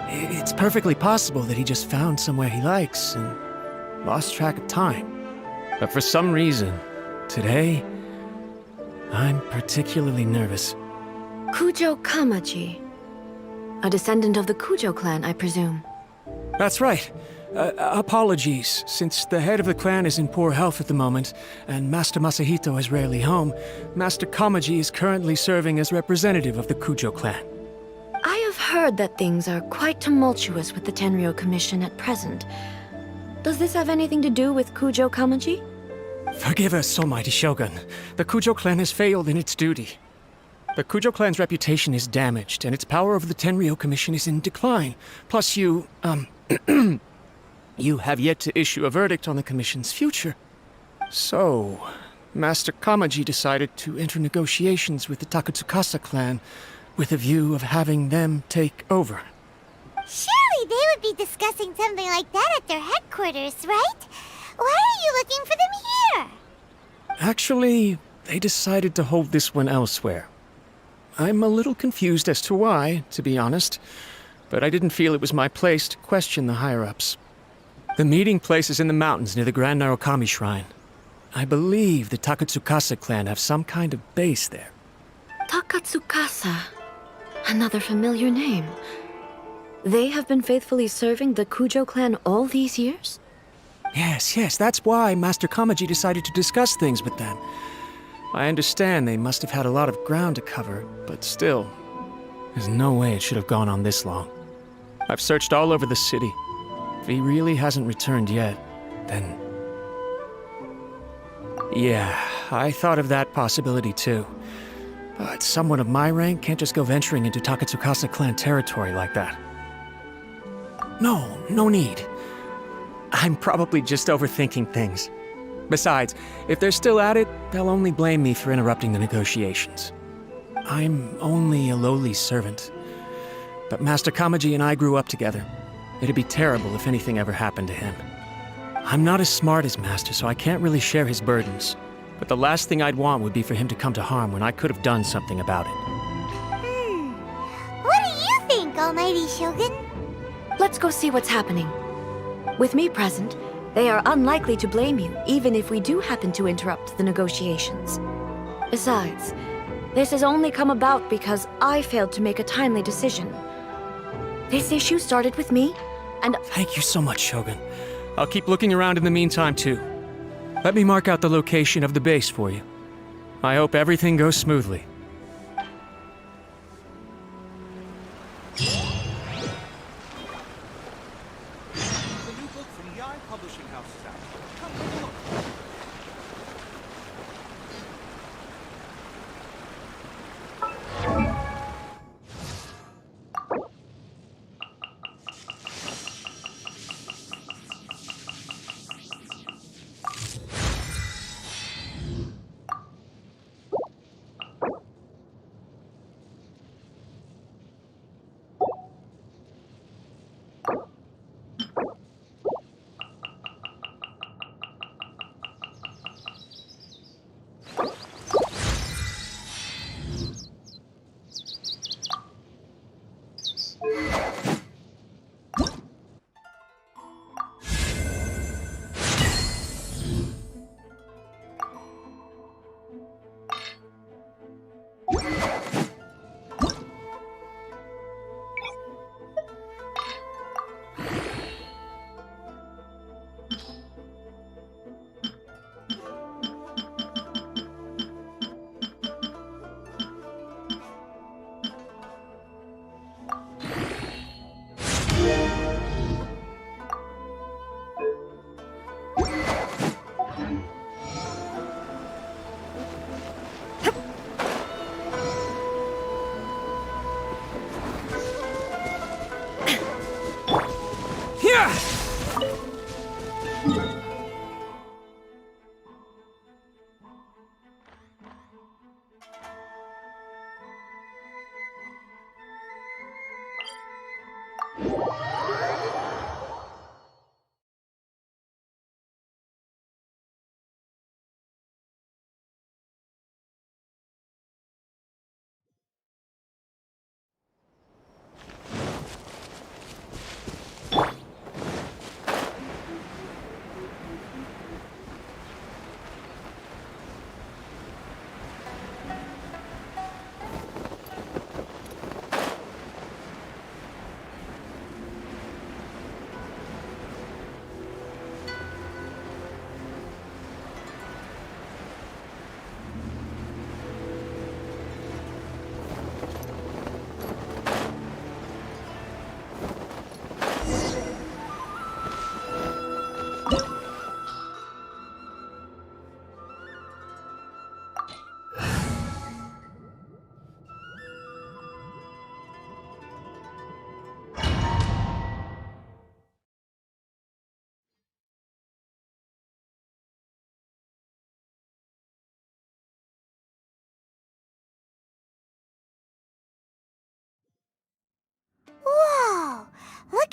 It's perfectly possible that he just found somewhere he likes and lost track of time. But for some reason, today, I'm particularly nervous. Kujo Kamaji. A descendant of the Kujo clan, I presume. That's right. Apologies, since the head of the clan is in poor health at the moment, and Master Masahito is rarely home, Master Kamaji is currently serving as representative of the Kujo clan. I have heard that things are quite tumultuous with the Tenryou Commission at present. Does this have anything to do with Kujo Kamaji? Forgive us, Almighty Shogun. The Kujo clan has failed in its duty. The Kujo clan's reputation is damaged, and its power over the Tenryou Commission is in decline. Plus you, you have yet to issue a verdict on the Commission's future. So, Master Kamaji decided to enter negotiations with the Takatsukasa clan with a view of having them take over. Surely they would be discussing something like that at their headquarters, right? Why are you looking for them here? Actually, they decided to hold this one elsewhere. I'm a little confused as to why, to be honest, but I didn't feel it was my place to question the higher-ups. The meeting place is in the mountains near the Grand Narukami Shrine. I believe the Takatsukasa clan have some kind of base there. Takatsukasa. Another familiar name. They have been faithfully serving the Kujo clan all these years? Yes, that's why Master Kamaji decided to discuss things with them. I understand they must have had a lot of ground to cover, but still, there's no way it should have gone on this long. I've searched all over the city. If he really hasn't returned yet, then... Yeah, I thought of that possibility too. But someone of my rank can't just go venturing into Takatsukasa clan territory like that. No need. I'm probably just overthinking things. Besides, if they're still at it, they'll only blame me for interrupting the negotiations. I'm only a lowly servant. But Master Kamaji and I grew up together. It'd be terrible if anything ever happened to him. I'm not as smart as Master, so I can't really share his burdens. But the last thing I'd want would be for him to come to harm when I could have done something about it. What do you think, Almighty Shogun? Let's go see what's happening. With me present, they are unlikely to blame you, even if we do happen to interrupt the negotiations. Besides, this has only come about because I failed to make a timely decision. This issue started with me, and... Thank you so much, Shogun. I'll keep looking around in the meantime, too. Let me mark out the location of the base for you. I hope everything goes smoothly.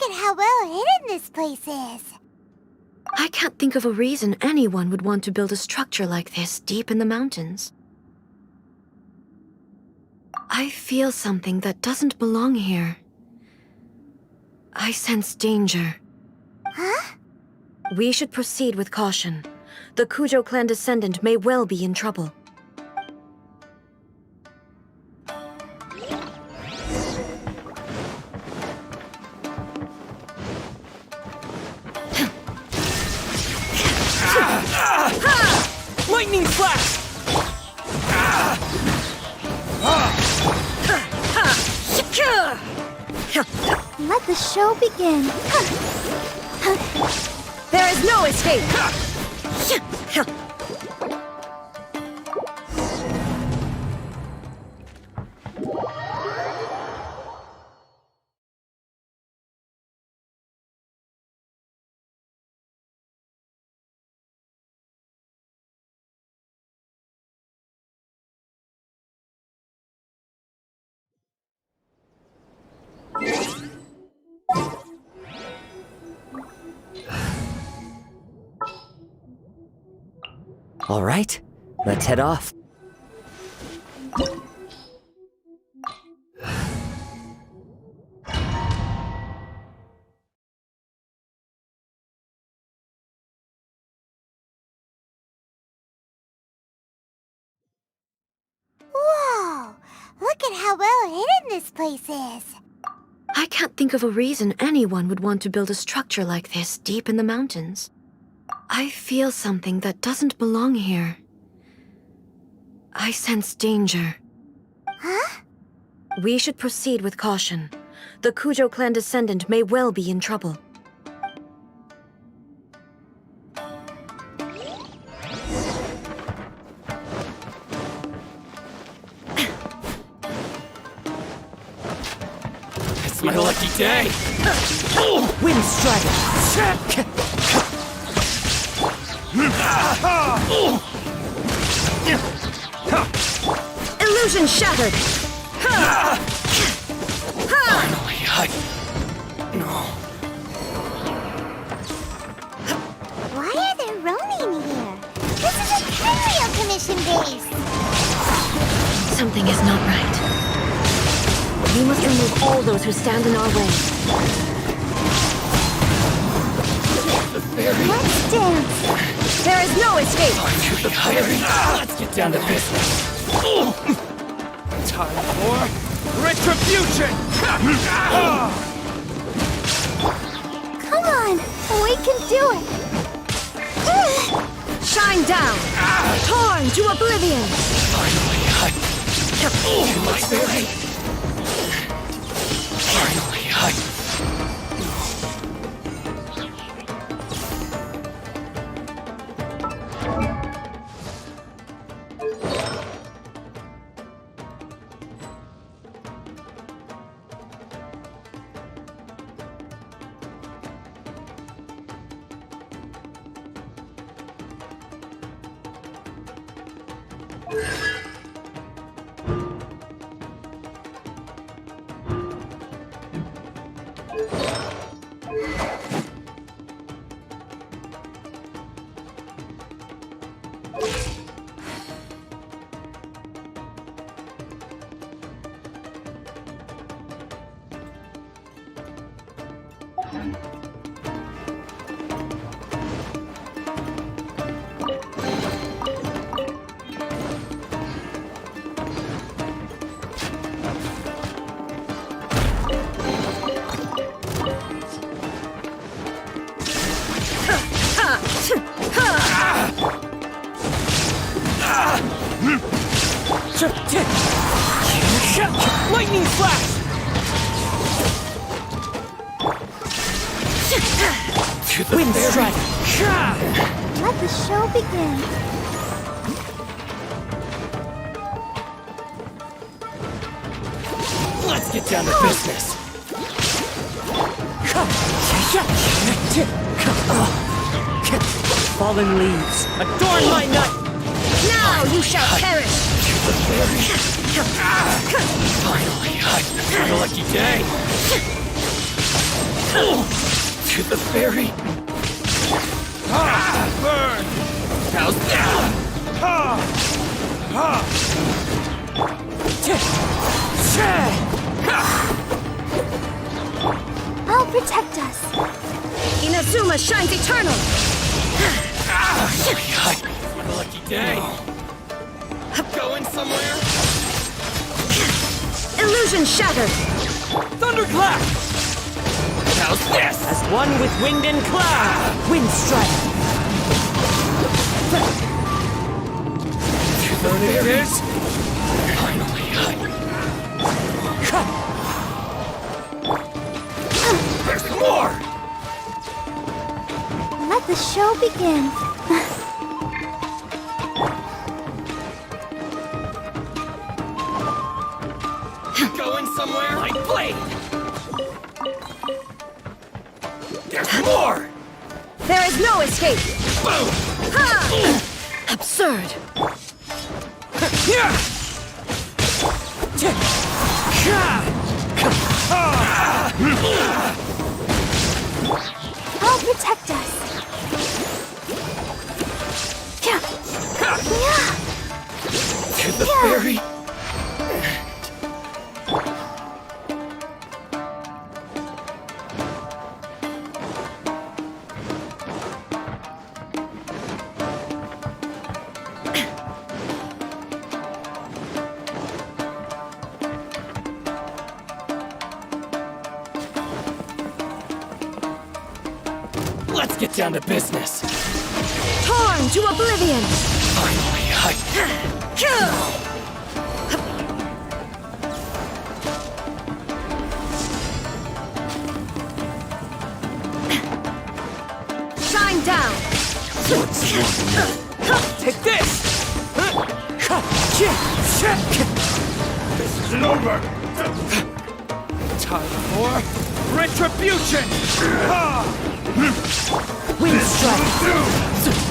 at how well hidden this place is. I can't think of a reason anyone would want to build a structure like this deep in the mountains. I feel something that doesn't belong here. I sense danger. Huh? We should proceed with caution. The Kujo clan descendant may well be in trouble. Lightning flash! Let the show begin. There is no escape! All right, let's head off. Whoa! Look at how well hidden this place is. I can't think of a reason anyone would want to build a structure like this deep in the mountains. I feel something that doesn't belong here. I sense danger. Huh? We should proceed with caution. The Kujo clan descendant may well be in trouble. It's my lucky day! Wind strike! Illusion shattered! Why are there Ronin here? This is a Tenryou Commission base! Something is not right. We must remove all those who stand in our way. Let's dance! There is no escape! Let's get down to business. Time for retribution! Come on! We can do it! Shine down! Torn to oblivion! Lightning flash! Wind strike! Let the show begin. Let's get down to business. Fallen leaves, adorn my night! Now you shall perish! Finally, my lucky day. To the very... Burn! How's that? I'll protect us. Inazuma shines eternal! What a lucky day. Going somewhere? Illusion shattered! Thunderclap! How's this? As one with wind and cloud, wind strike. There it is. Finally, there's more! Let the show begin. Going somewhere? My blade! There's more! There is no escape! Boom! Ha! Absurd! I'll protect us. To the very... Let's get down to business. Torn to oblivion! Finally, Shine down! Take this! This isn't over! Time for retribution! Wind strike.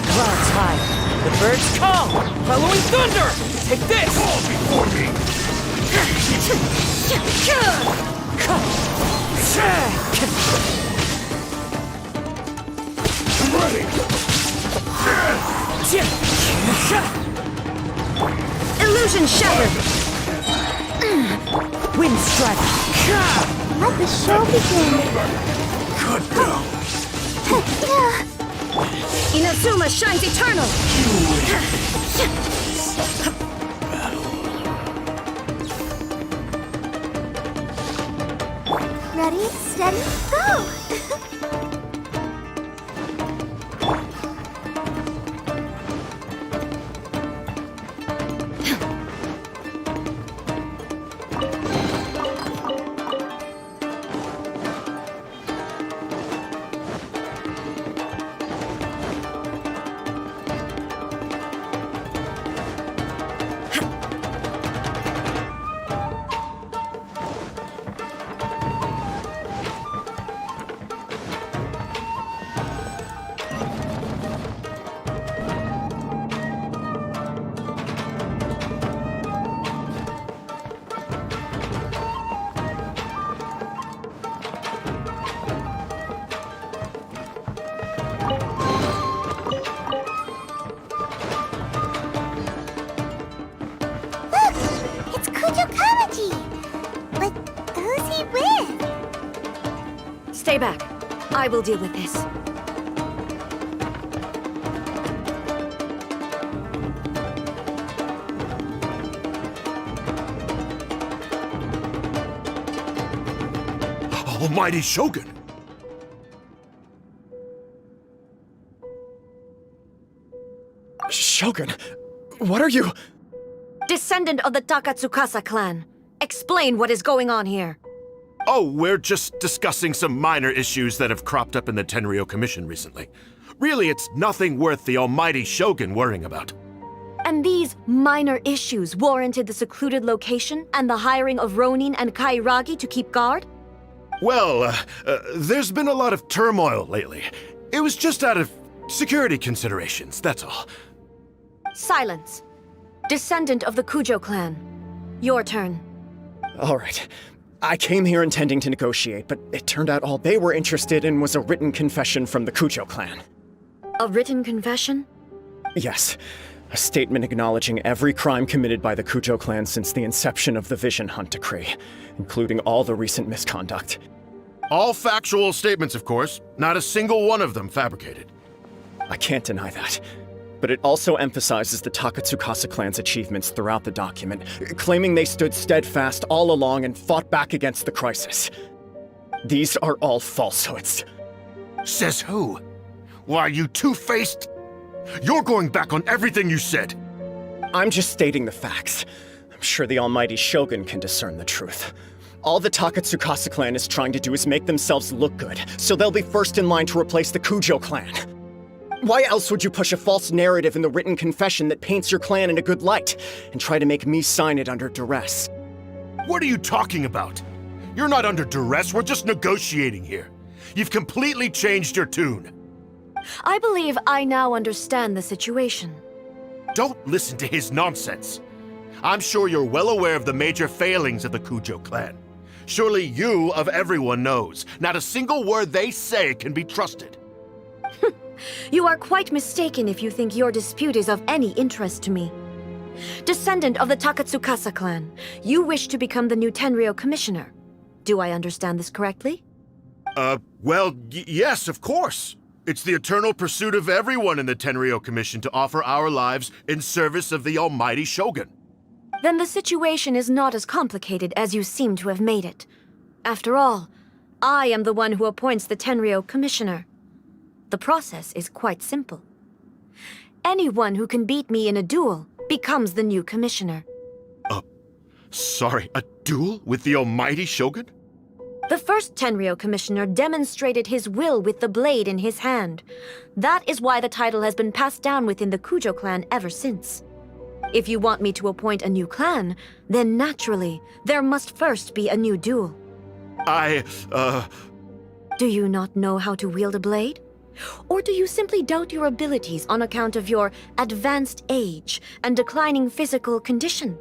Clouds high. The birds call. Following thunder. Take this. Fall before me! I'm ready! Illusion shattered! Wind strike. Let the show begin. Good now! Inazuma shines eternal! Ready, steady, go! Stay back. I will deal with this. Almighty Shogun! Shogun, what are you... Descendant of the Takatsukasa clan. Explain what is going on here. Oh, we're just discussing some minor issues that have cropped up in the Tenryou Commission recently. Really, it's nothing worth the almighty Shogun worrying about. And these minor issues warranted the secluded location and the hiring of Ronin and Kairagi to keep guard? Well, there's been a lot of turmoil lately. It was just out of security considerations, that's all. Silence. Descendant of the Kujo clan. Your turn. All right. I came here intending to negotiate, but it turned out all they were interested in was a written confession from the Kujo clan. A written confession? Yes. A statement acknowledging every crime committed by the Kujo clan since the inception of the Vision Hunt Decree, including all the recent misconduct. All factual statements, of course. Not a single one of them fabricated. I can't deny that. But it also emphasizes the Takatsukasa clan's achievements throughout the document, claiming they stood steadfast all along and fought back against the crisis. These are all falsehoods. Says who? Why, you two-faced? You're going back on everything you said. I'm just stating the facts. I'm sure the almighty Shogun can discern the truth. All the Takatsukasa clan is trying to do is make themselves look good, so they'll be first in line to replace the Kujo clan. Why else would you push a false narrative in the written confession that paints your clan in a good light, and try to make me sign it under duress? What are you talking about? You're not under duress, we're just negotiating here. You've completely changed your tune. I believe I now understand the situation. Don't listen to his nonsense. I'm sure you're well aware of the major failings of the Kujo clan. Surely you, of everyone, knows. Not a single word they say can be trusted. You are quite mistaken if you think your dispute is of any interest to me. Descendant of the Takatsukasa clan, you wish to become the new Tenryou commissioner. Do I understand this correctly? Well, yes, of course. It's the eternal pursuit of everyone in the Tenryou Commission to offer our lives in service of the almighty Shogun. Then the situation is not as complicated as you seem to have made it. After all, I am the one who appoints the Tenryou commissioner. The process is quite simple. Anyone who can beat me in a duel becomes the new commissioner. Sorry, a duel with the almighty Shogun? The first Tenryou commissioner demonstrated his will with the blade in his hand. That is why the title has been passed down within the Kujo clan ever since. If you want me to appoint a new clan, then naturally, there must first be a new duel. Do you not know how to wield a blade? Or do you simply doubt your abilities on account of your advanced age and declining physical condition?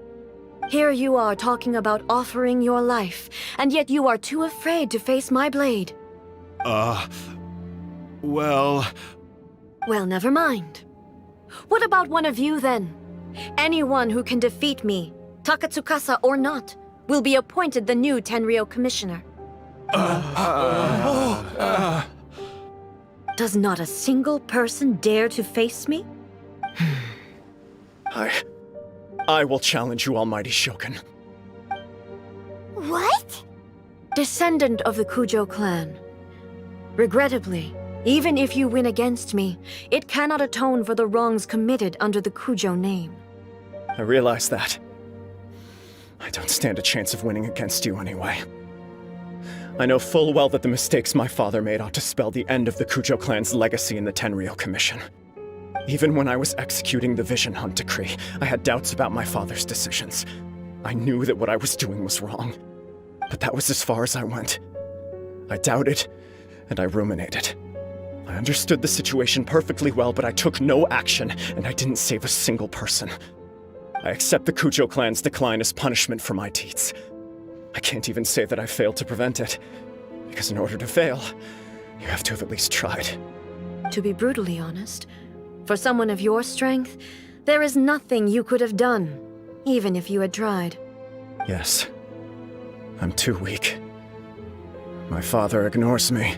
Here you are talking about offering your life, and yet you are too afraid to face my blade. Well, never mind. What about one of you, then? Anyone who can defeat me, Takatsukasa or not, will be appointed the new Tenryou commissioner. Does not a single person dare to face me? I will challenge you, almighty Shogun. What? Descendant of the Kujo clan. Regrettably, even if you win against me, it cannot atone for the wrongs committed under the Kujo name. I realize that. I don't stand a chance of winning against you anyway. I know full well that the mistakes my father made ought to spell the end of the Kujo clan's legacy in the Tenryou Commission. Even when I was executing the Vision Hunt Decree, I had doubts about my father's decisions. I knew that what I was doing was wrong. But that was as far as I went. I doubted, and I ruminated. I understood the situation perfectly well, but I took no action, and I didn't save a single person. I accept the Kujo clan's decline as punishment for my deeds. I can't even say that I failed to prevent it, because in order to fail, you have to have at least tried. To be brutally honest, for someone of your strength, there is nothing you could have done, even if you had tried. Yes. I'm too weak. My father ignores me.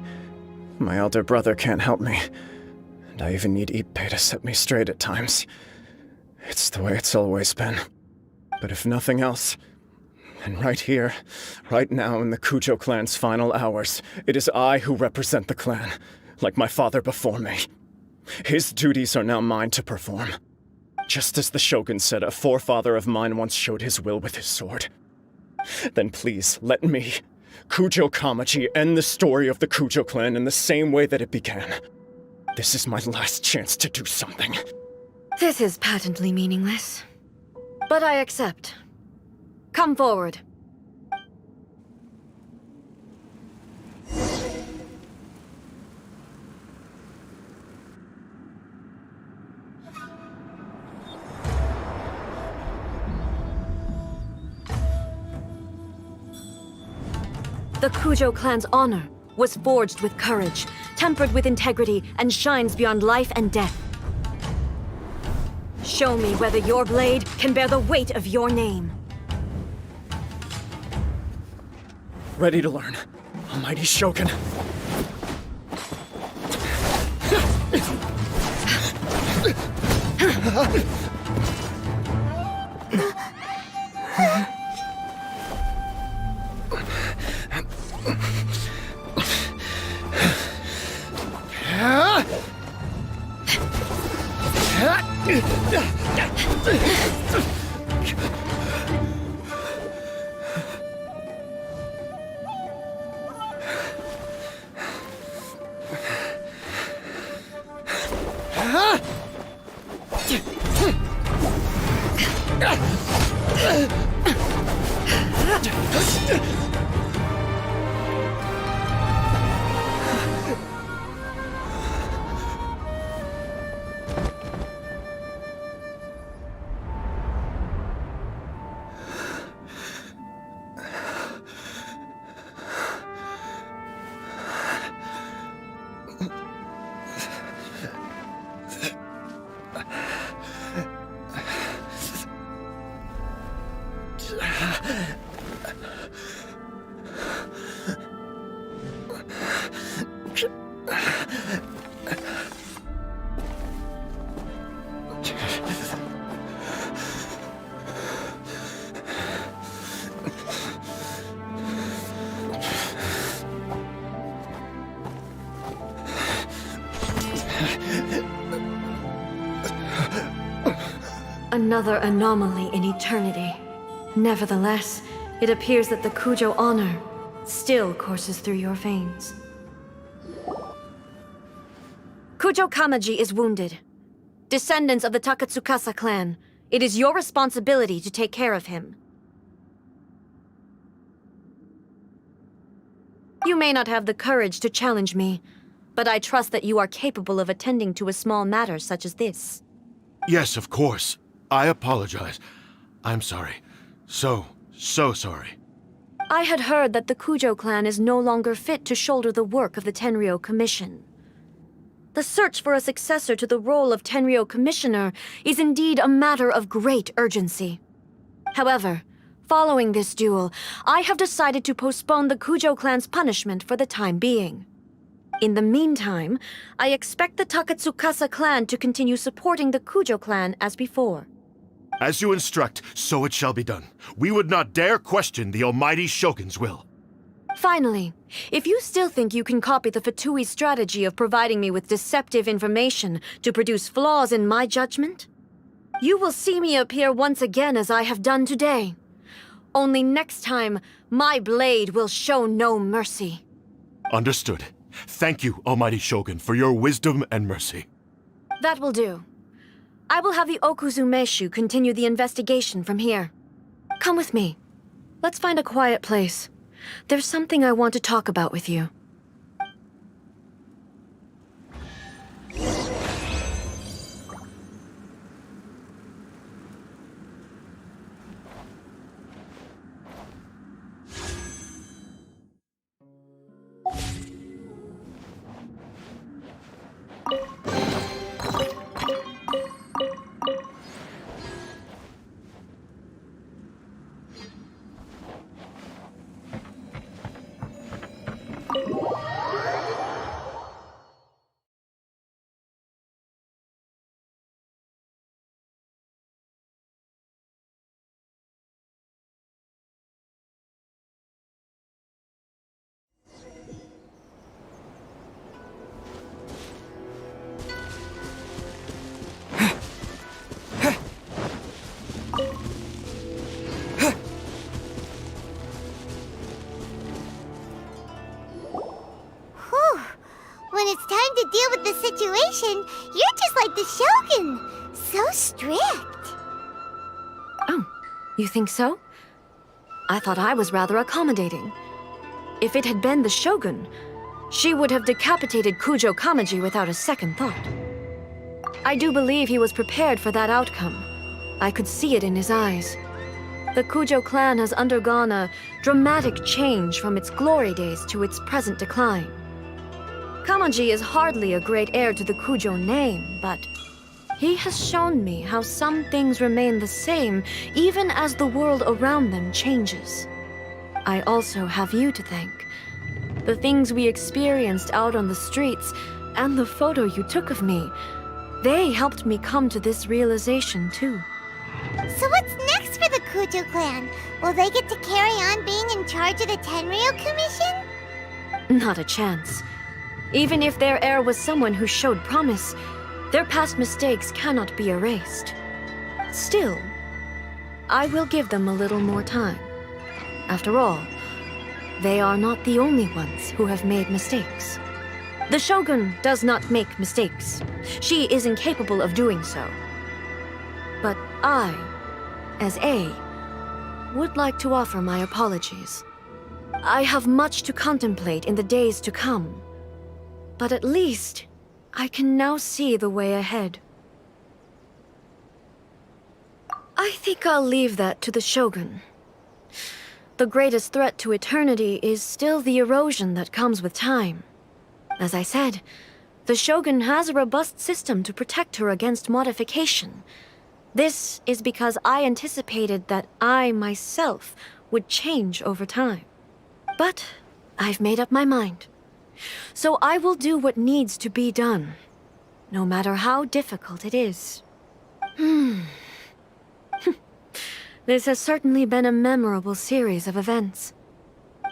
My elder brother can't help me. And I even need Ippei to set me straight at times. It's the way it's always been. But if nothing else, then right here, right now in the Kujo clan's final hours, it is I who represent the clan, like my father before me. His duties are now mine to perform. Just as the Shogun said a forefather of mine once showed his will with his sword. Then please, let me, Kujo Kamaji, end the story of the Kujo clan in the same way that it began. This is my last chance to do something. This is patently meaningless. But I accept. Come forward. The Kujo clan's honor was forged with courage, tempered with integrity, and shines beyond life and death. Show me whether your blade can bear the weight of your name. Ready to learn. Almighty Shogun. Another anomaly in eternity. Nevertheless, it appears that the Kujo honor still courses through your veins. Kujo Kamaji is wounded. Descendants of the Takatsukasa clan, it is your responsibility to take care of him. You may not have the courage to challenge me, but I trust that you are capable of attending to a small matter such as this. Yes, of course. I apologize. I'm sorry. So sorry. I had heard that the Kujo clan is no longer fit to shoulder the work of the Tenryou Commission. The search for a successor to the role of Tenryou Commissioner is indeed a matter of great urgency. However, following this duel, I have decided to postpone the Kujo clan's punishment for the time being. In the meantime, I expect the Takatsukasa clan to continue supporting the Kujo clan as before. As you instruct, so it shall be done. We would not dare question the almighty Shogun's will. Finally, if you still think you can copy the Fatui strategy of providing me with deceptive information to produce flaws in my judgment, you will see me appear once again as I have done today. Only next time, my blade will show no mercy. Understood. Thank you, almighty Shogun, for your wisdom and mercy. That will do. I will have the Okuzumeshu continue the investigation from here. Come with me. Let's find a quiet place. There's something I want to talk about with you. When it's time to deal with the situation, you're just like the Shogun. So strict. Oh, you think so? I thought I was rather accommodating. If it had been the Shogun, she would have decapitated Kujo Kamaji without a second thought. I do believe he was prepared for that outcome. I could see it in his eyes. The Kujo clan has undergone a dramatic change from its glory days to its present decline. Kamaji is hardly a great heir to the Kujo name, but he has shown me how some things remain the same even as the world around them changes. I also have you to thank. The things we experienced out on the streets and the photo you took of me, they helped me come to this realization too. So what's next for the Kujo clan? Will they get to carry on being in charge of the Tenryou Commission? Not a chance. Even if their heir was someone who showed promise, their past mistakes cannot be erased. Still, I will give them a little more time. After all, they are not the only ones who have made mistakes. The Shogun does not make mistakes. She is incapable of doing so. But I, as A, would like to offer my apologies. I have much to contemplate in the days to come, but at least I can now see the way ahead. I think I'll leave that to the Shogun. The greatest threat to eternity is still the erosion that comes with time. As I said, the Shogun has a robust system to protect her against modification. This is because I anticipated that I myself would change over time. But I've made up my mind. So I will do what needs to be done, no matter how difficult it is. This has certainly been a memorable series of events.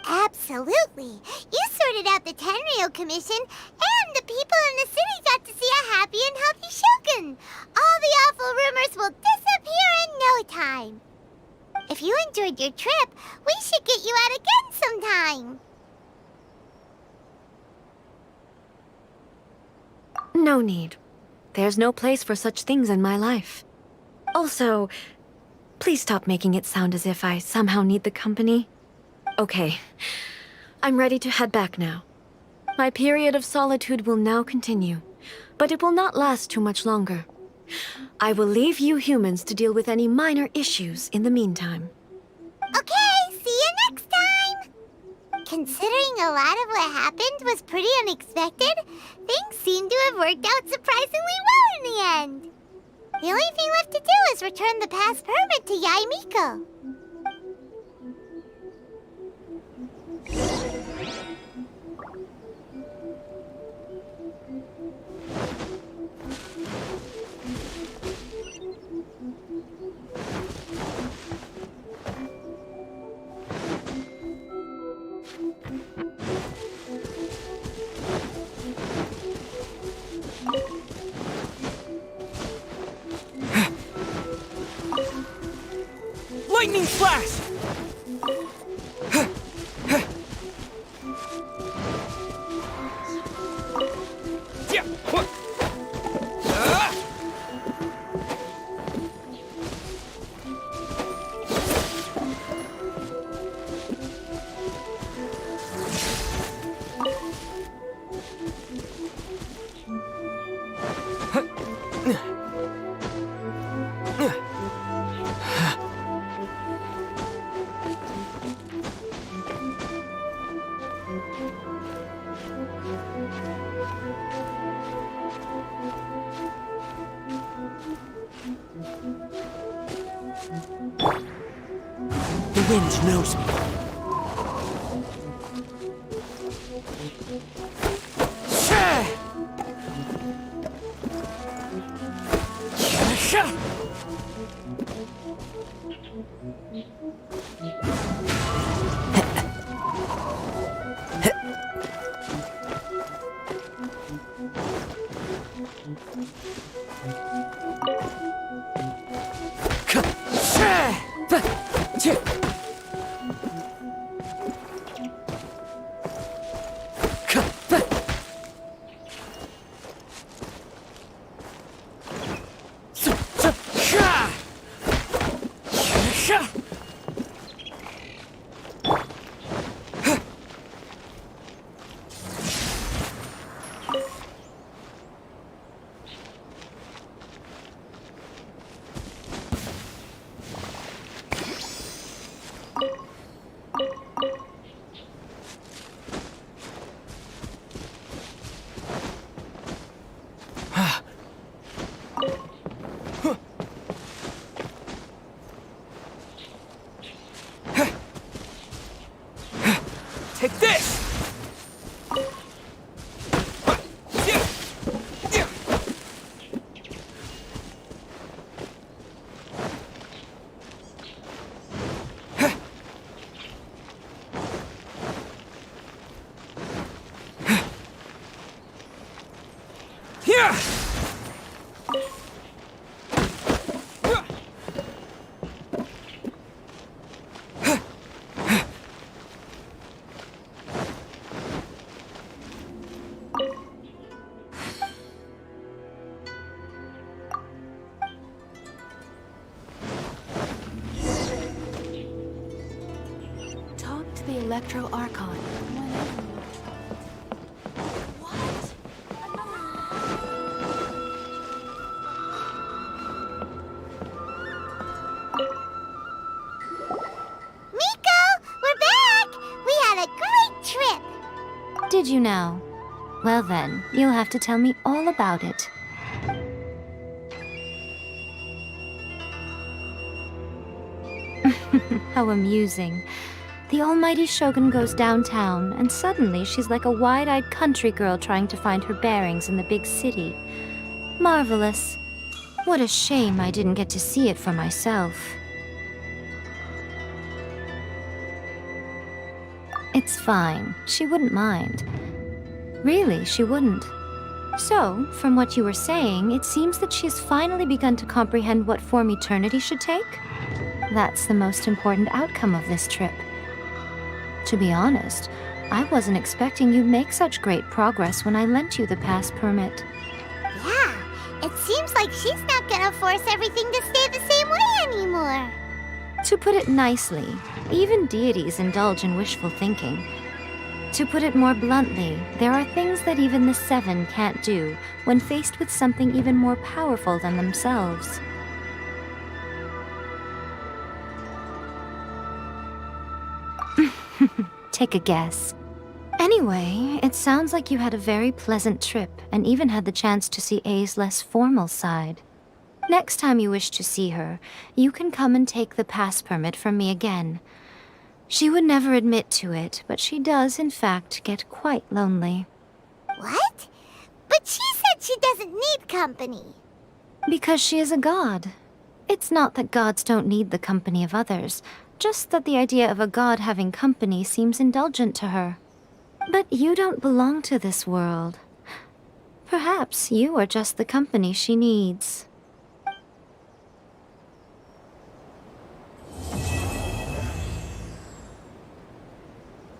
Absolutely. You sorted out the Tenryou Commission, and the people in the city got to see a happy and healthy Shogun. All the awful rumors will disappear in no time. If you enjoyed your trip, we should get you out again sometime. No need. There's no place for such things in my life. Also, please stop making it sound as if I somehow need the company. Okay, I'm ready to head back now. My period of solitude will now continue, but it will not last too much longer. I will leave you humans to deal with any minor issues in the meantime. Okay, see you next time! Considering a lot of what happened was pretty unexpected, things seem to have worked out surprisingly well in the end. The only thing left to do is return the pass permit to Yaimiko. Lightning flash! Yeah, what? The wind knows me. Talk to the Electro Archon whenever you are troubled. What? Miko, we're back! We had a great trip! Did you now? Well then, you'll have to tell me all about it. How amusing. The almighty Shogun goes downtown, and suddenly she's like a wide-eyed country girl trying to find her bearings in the big city. Marvelous. What a shame I didn't get to see it for myself. It's fine. She wouldn't mind. Really, she wouldn't. So, from what you were saying, it seems that she has finally begun to comprehend what form eternity should take? That's the most important outcome of this trip. To be honest, I wasn't expecting you'd make such great progress when I lent you the pass permit. Yeah, it seems like she's not gonna force everything to stay the same way anymore. To put it nicely, even deities indulge in wishful thinking. To put it more bluntly, there are things that even the Seven can't do when faced with something even more powerful than themselves. Take a guess. Anyway, it sounds like you had a very pleasant trip and even had the chance to see A's less formal side. Next time you wish to see her, you can come and take the pass permit from me again. She would never admit to it, but she does, in fact, get quite lonely. What? But she said she doesn't need company. Because she is a god. It's not that gods don't need the company of others, just that the idea of a god having company seems indulgent to her. But you don't belong to this world. Perhaps you are just the company she needs.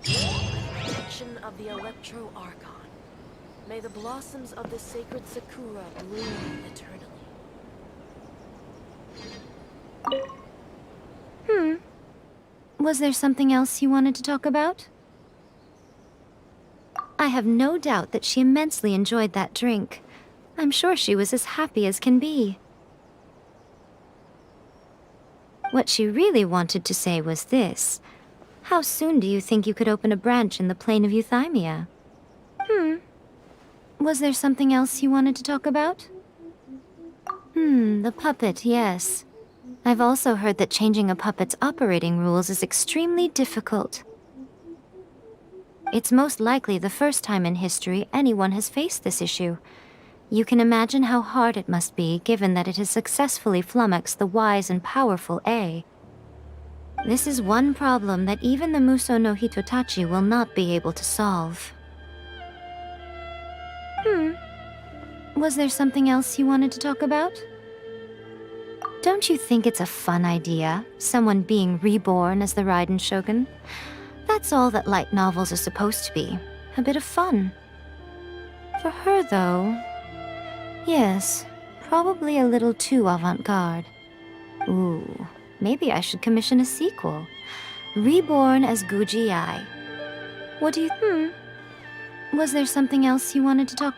Protection of the Electro Archon. May the blossoms of the sacred Sakura bloom eternally. Was there something else you wanted to talk about? I have no doubt that she immensely enjoyed that drink. I'm sure she was as happy as can be. What she really wanted to say was this. How soon do you think you could open a branch in the plain of Euthymia? Was there something else you wanted to talk about? The puppet, yes. I've also heard that changing a puppet's operating rules is extremely difficult. It's most likely the first time in history anyone has faced this issue. You can imagine how hard it must be, given that it has successfully flummoxed the wise and powerful A. This is one problem that even the Muso no Hitotachi will not be able to solve. Was there something else you wanted to talk about? Don't you think it's a fun idea, someone being reborn as the Raiden Shogun? That's all that light novels are supposed to be, a bit of fun. For her, though, yes, probably a little too avant-garde. Ooh, maybe I should commission a sequel. Reborn as Guji Ai. What do you... Was there something else you wanted to talk...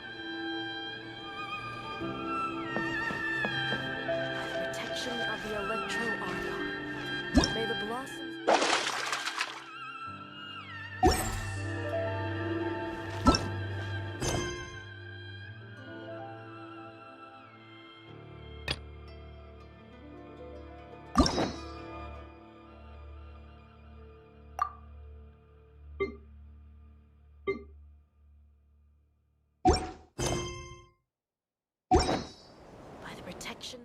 Protection of the Electro Archon. May the blossoms... By the protection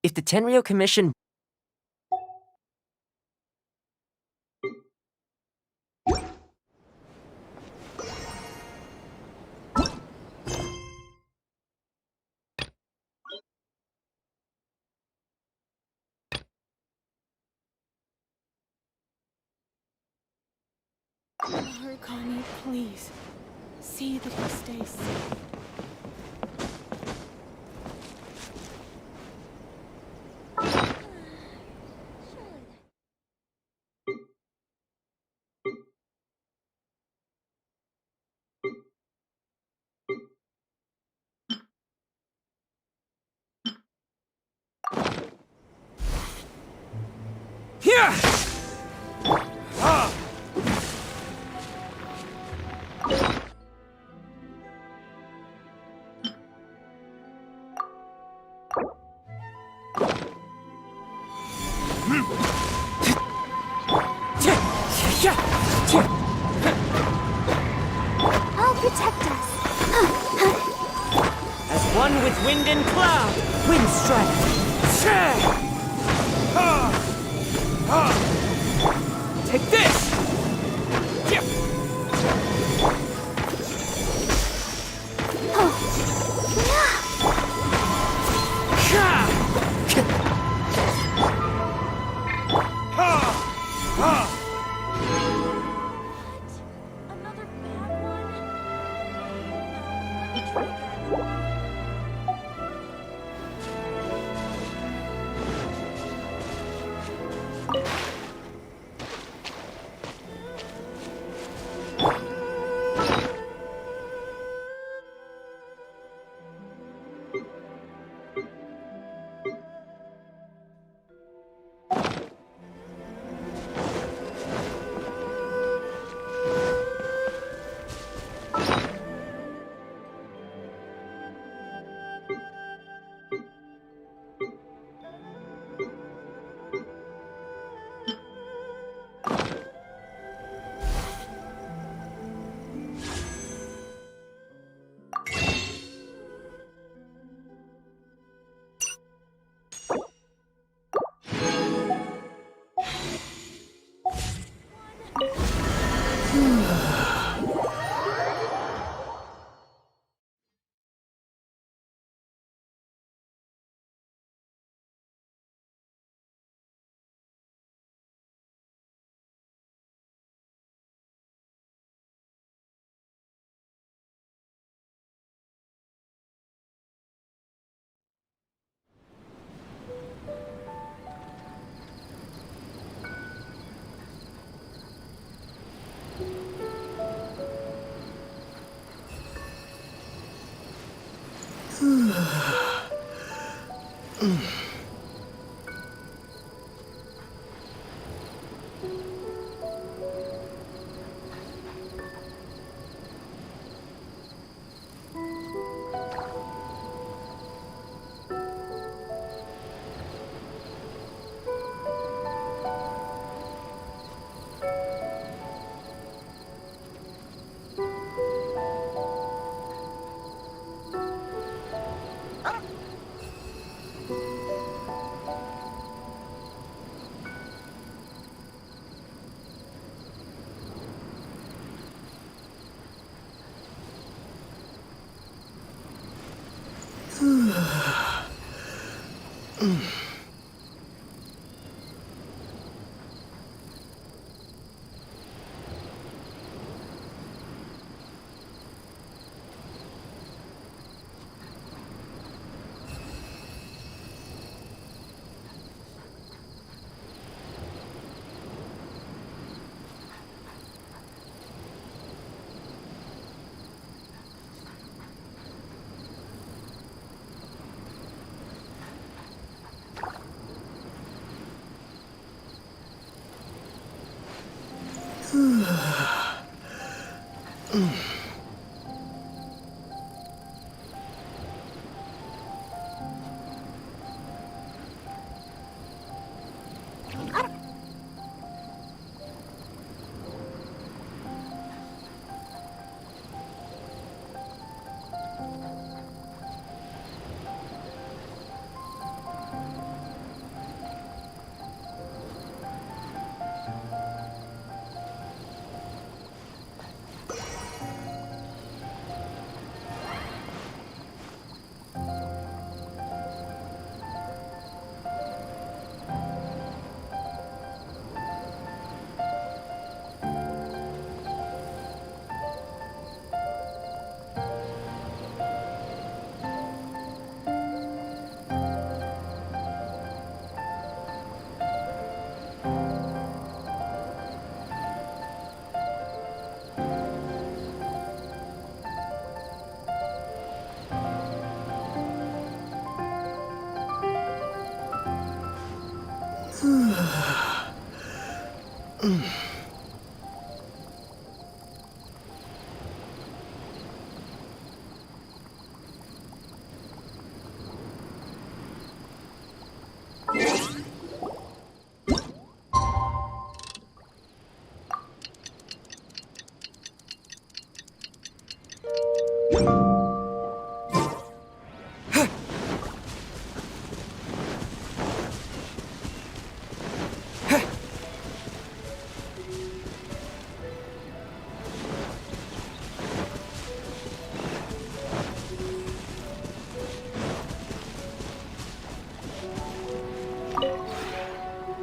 If the Tenryou Commission... Arukami, please. See that he stays safe. Here! I'll protect us. As one with wind and cloud, wind strike. Take this! Another bad one?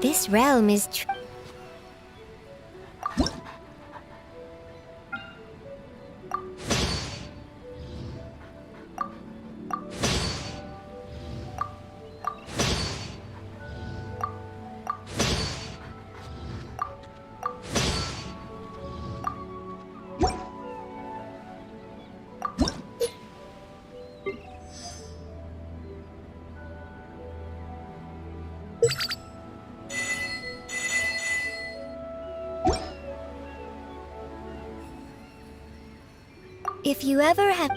This realm is If you ever have...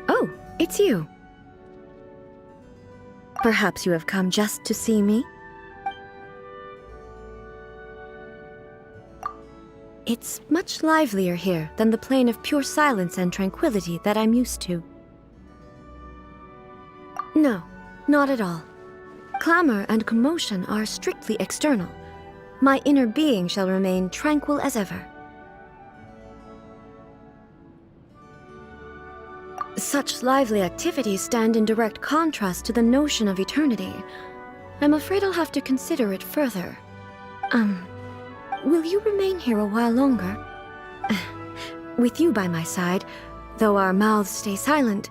Oh, it's you. Perhaps you have come just to see me? It's much livelier here than the plane of pure silence and tranquility that I'm used to. No, not at all. Clamor and commotion are strictly external. My inner being shall remain tranquil as ever. Such lively activities stand in direct contrast to the notion of eternity. I'm afraid I'll have to consider it further. Will you remain here a while longer? With you by my side, though our mouths stay silent,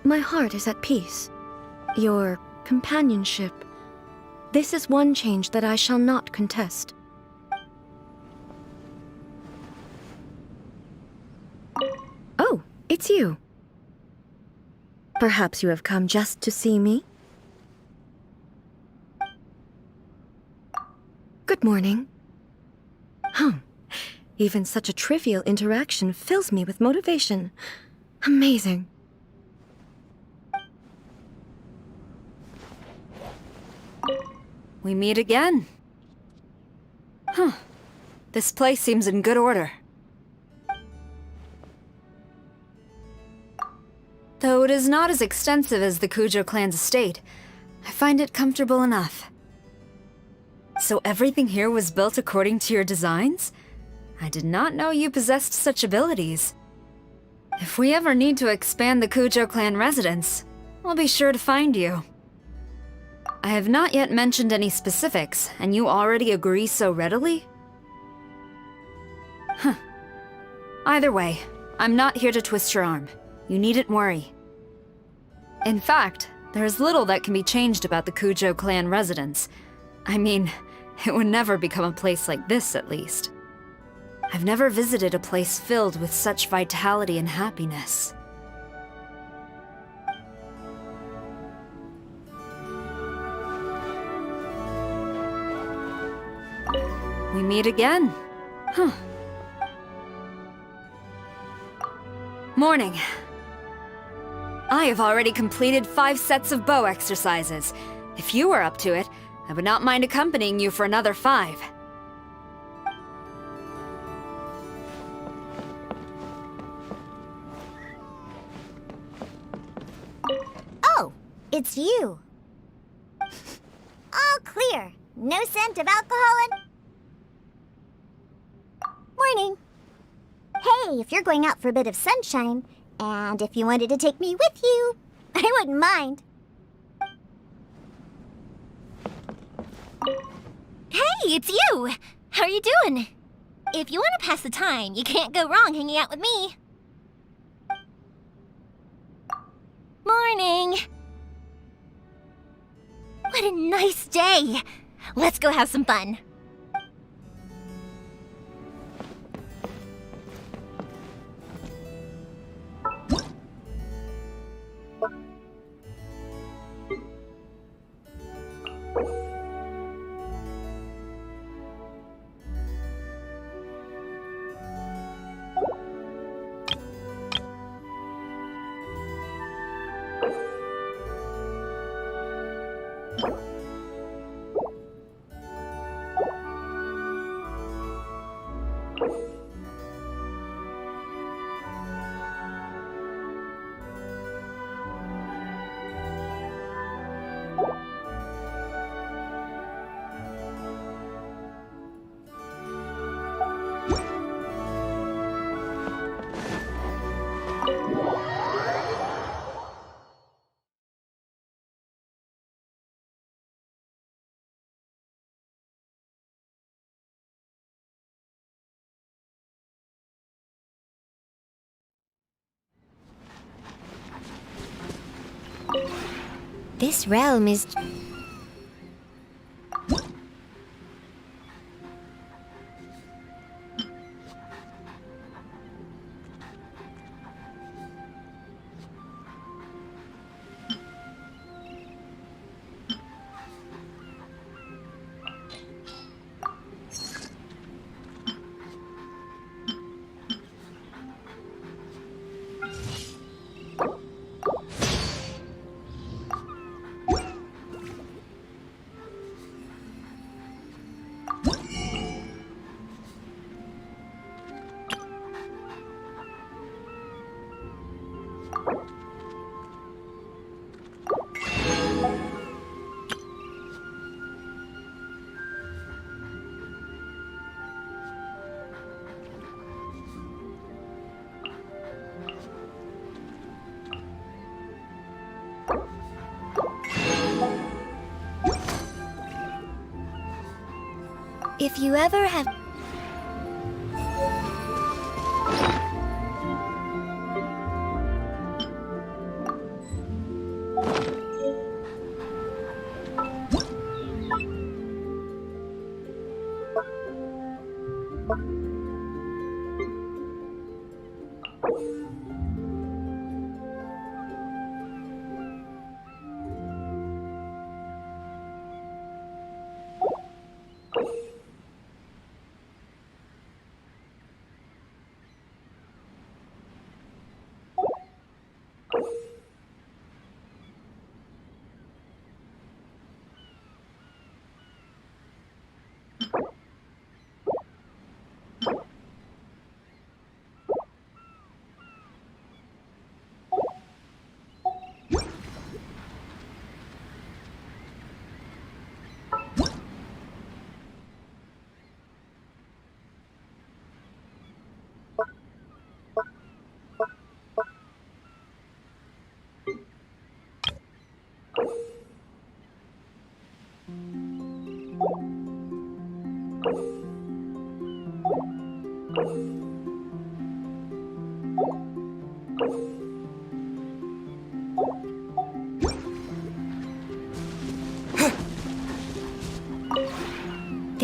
my heart is at peace. Your companionship, this is one change that I shall not contest. Oh, it's you. Perhaps you have come just to see me? Good morning. Huh. Even such a trivial interaction fills me with motivation. Amazing. We meet again. Huh. This place seems in good order. Though it is not as extensive as the Kujo clan's estate, I find it comfortable enough. So everything here was built according to your designs? I did not know you possessed such abilities. If we ever need to expand the Kujo clan residence, I'll be sure to find you. I have not yet mentioned any specifics, and you already agree so readily? Huh. Either way, I'm not here to twist your arm. You needn't worry. In fact, there is little that can be changed about the Kujo clan residence. I mean, it would never become a place like this, at least. I've never visited a place filled with such vitality and happiness. We meet again. Huh. Morning. I have already completed 5 sets of bow exercises. If you were up to it, I would not mind accompanying you for another 5. Oh, it's you. All clear. No scent of alcohol and... Morning. Hey, if you're going out for a bit of sunshine, and if you wanted to take me with you, I wouldn't mind. Hey, it's you! How are you doing? If you want to pass the time, you can't go wrong hanging out with me. Morning! What a nice day! Let's go have some fun. This realm is... If you ever have...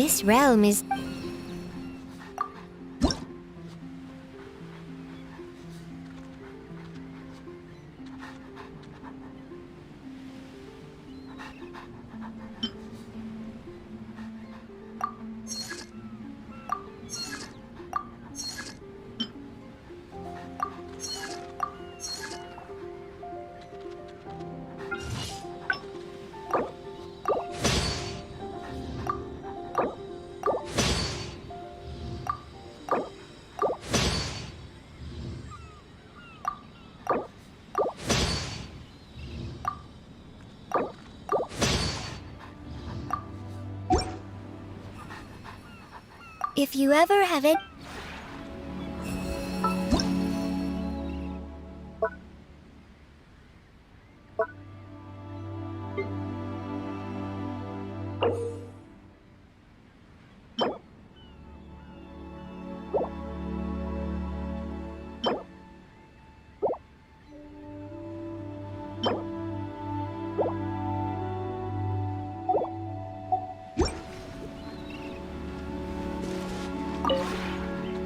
This realm is... If you ever have it...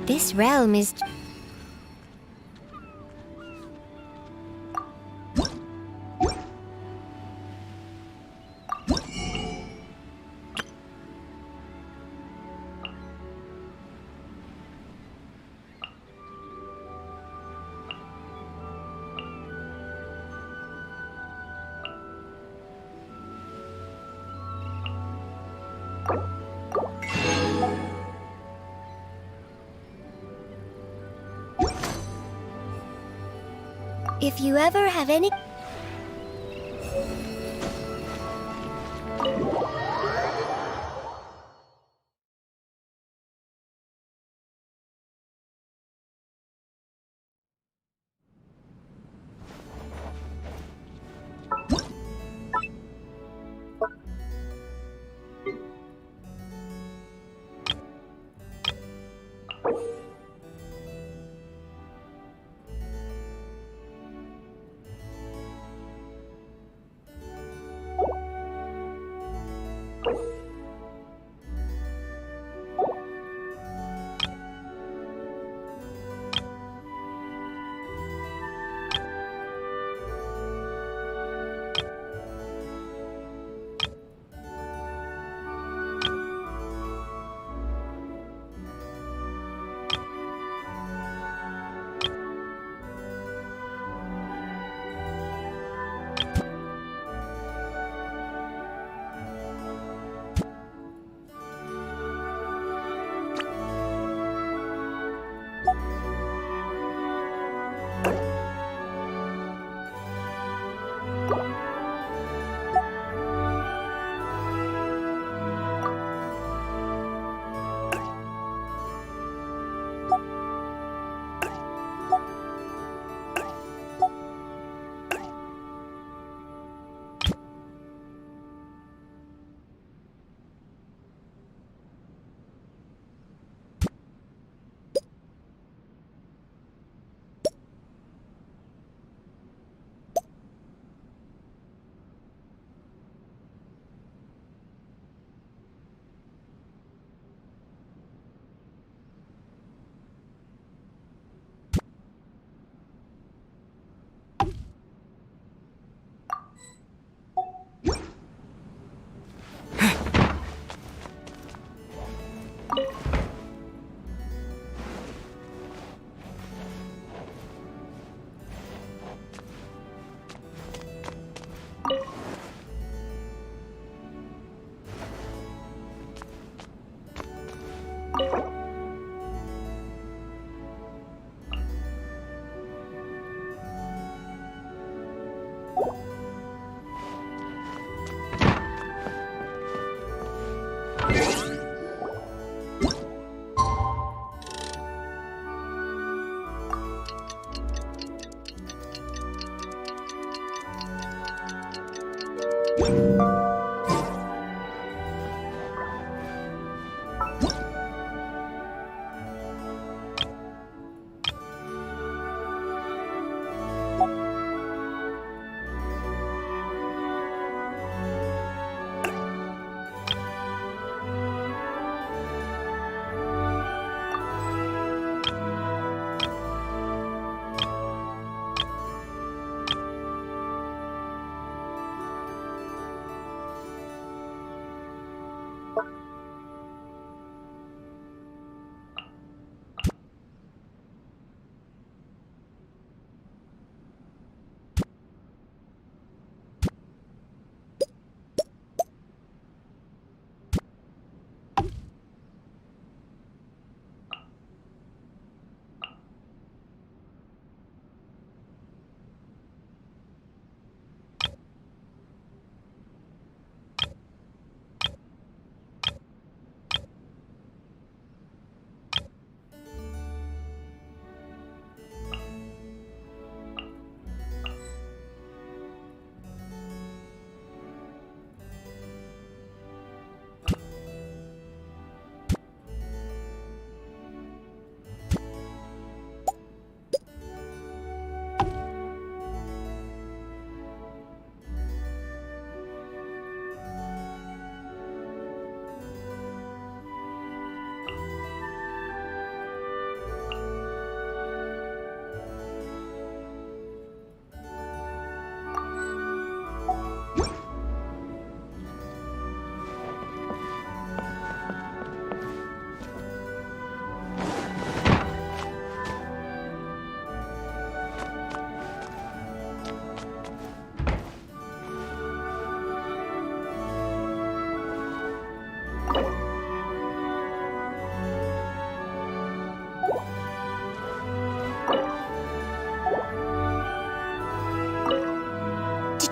This realm is... If you ever have any...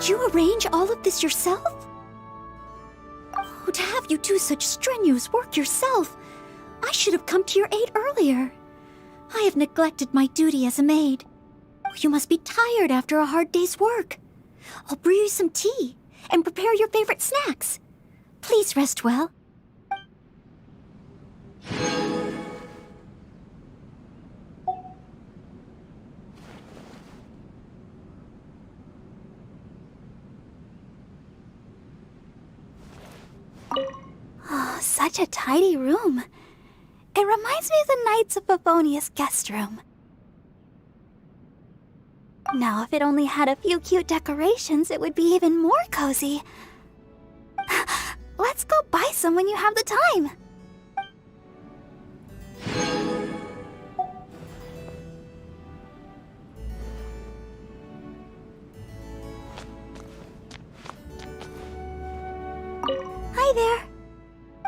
Did you arrange all of this yourself? Oh, to have you do such strenuous work yourself! I should have come to your aid earlier. I have neglected my duty as a maid. You must be tired after a hard day's work. I'll brew you some tea and prepare your favorite snacks. Please rest well. Oh, such a tidy room. It reminds me of the Knights of Favonius guest room. Now, if it only had a few cute decorations, it would be even more cozy. Let's go buy some when you have the time. Hi there.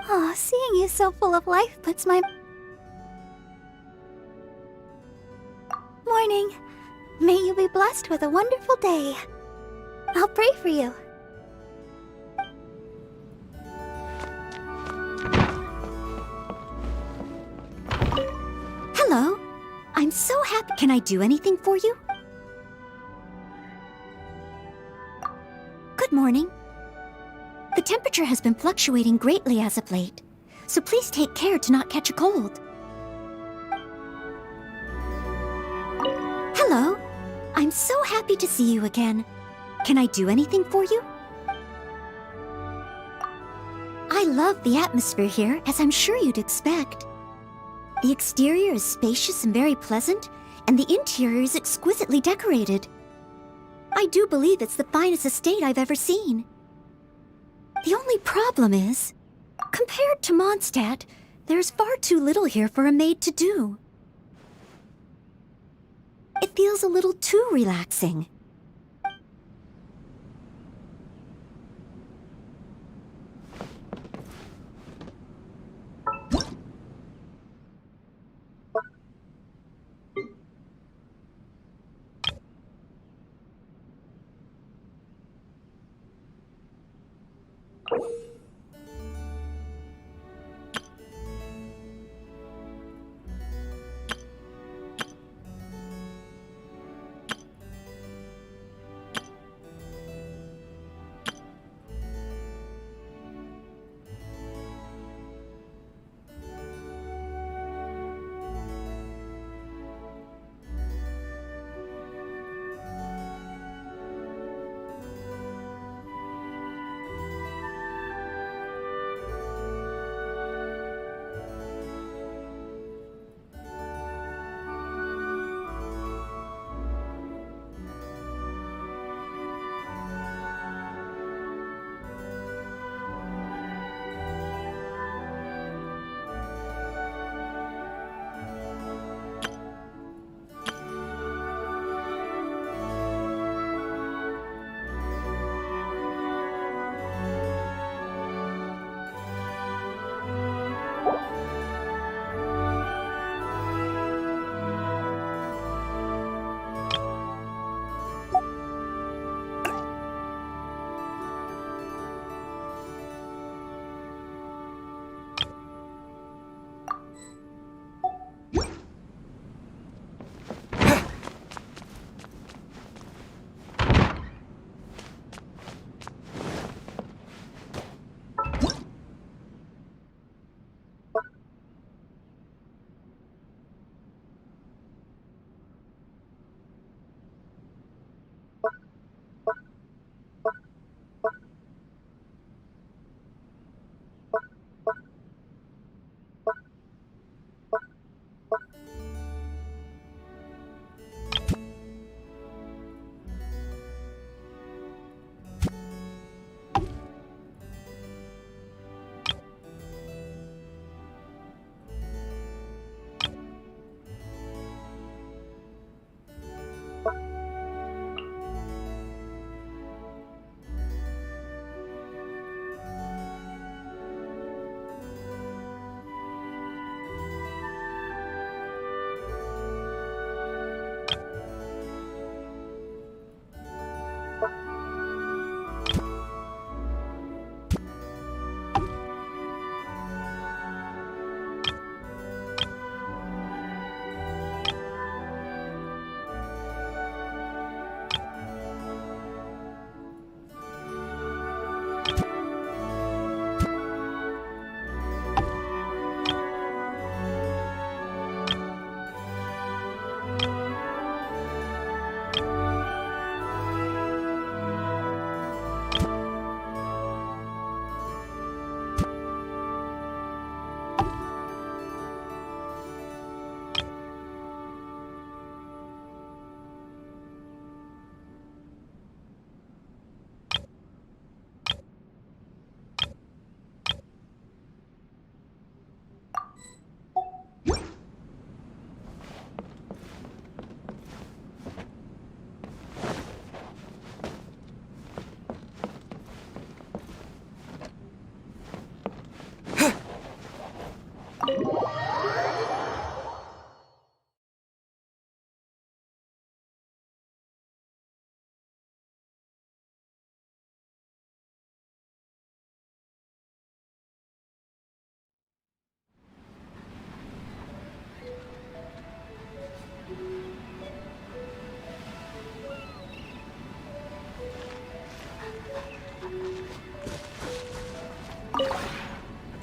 Oh, seeing you so full of life puts my... Morning. May you be blessed with a wonderful day. I'll pray for you. Hello. I'm so happy. Can I do anything for you? Good morning. The temperature has been fluctuating greatly as of late, so please take care to not catch a cold. Hello. I'm so happy to see you again. Can I do anything for you? I love the atmosphere here, as I'm sure you'd expect. The exterior is spacious and very pleasant, and the interior is exquisitely decorated. I do believe it's the finest estate I've ever seen. The only problem is, compared to Mondstadt, there's far too little here for a maid to do. It feels a little too relaxing.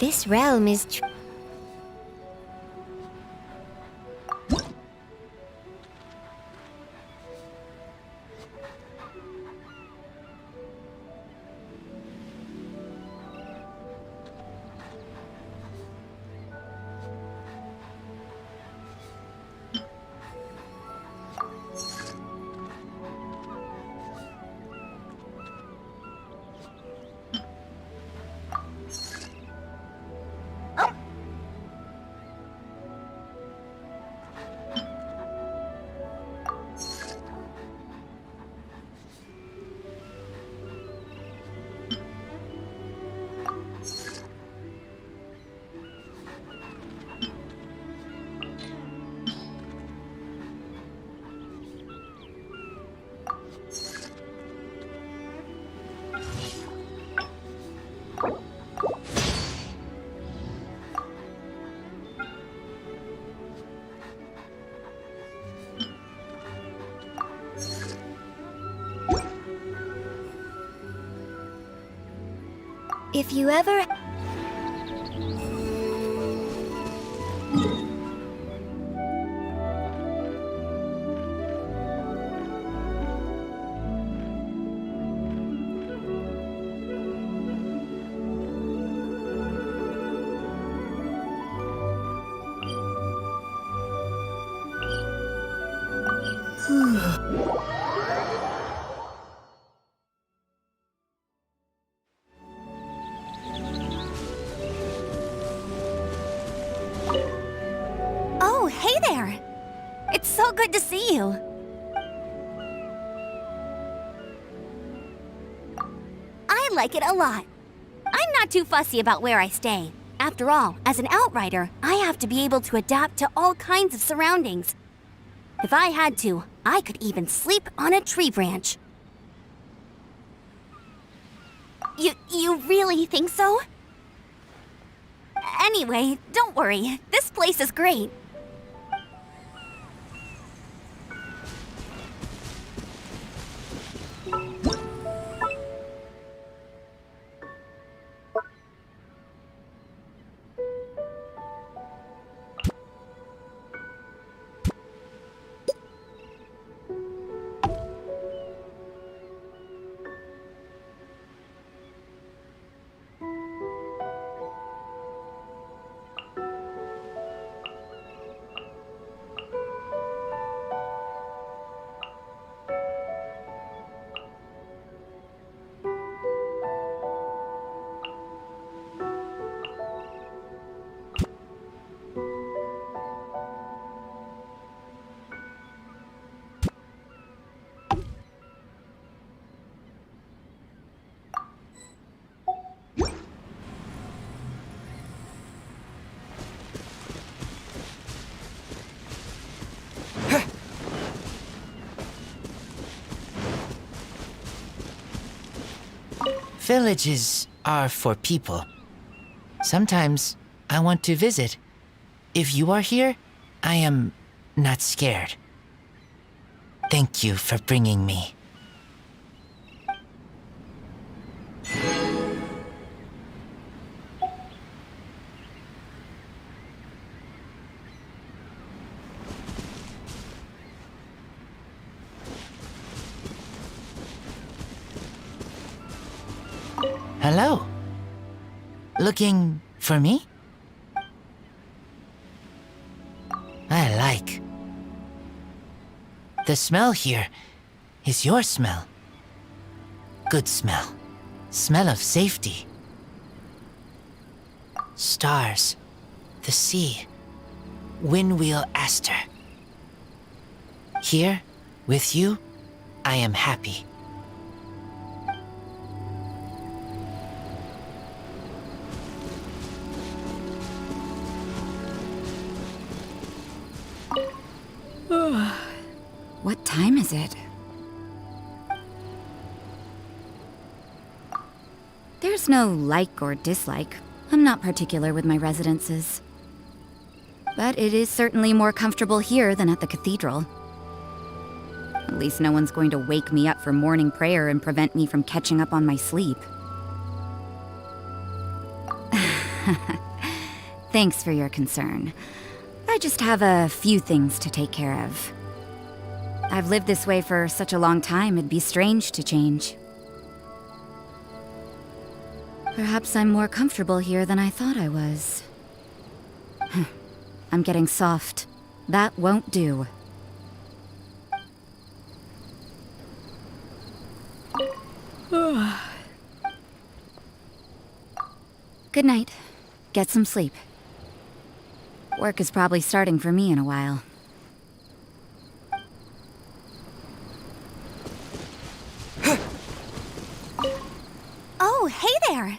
This realm is if you ever... Oh, hey there! It's so good to see you. I like it a lot. I'm not too fussy about where I stay. After all, as an outrider, I have to be able to adapt to all kinds of surroundings. If I had to, I could even sleep on a tree branch. You really think so? Anyway, don't worry. This place is great. Villages are for people. Sometimes I want to visit. If you are here, I am not scared. Thank you for bringing me. Hello. Looking for me? I like. The smell here is your smell. Good smell. Smell of safety. Stars. The sea. Windwheel Aster. Here, with you, I am happy. What time is it? There's no like or dislike. I'm not particular with my residences. But it is certainly more comfortable here than at the cathedral. At least no one's going to wake me up for morning prayer and prevent me from catching up on my sleep. Thanks for your concern. I just have a few things to take care of. I've lived this way for such a long time, it'd be strange to change. Perhaps I'm more comfortable here than I thought I was. I'm getting soft. That won't do. Good night. Get some sleep. Work is probably starting for me in a while. Oh, hey there!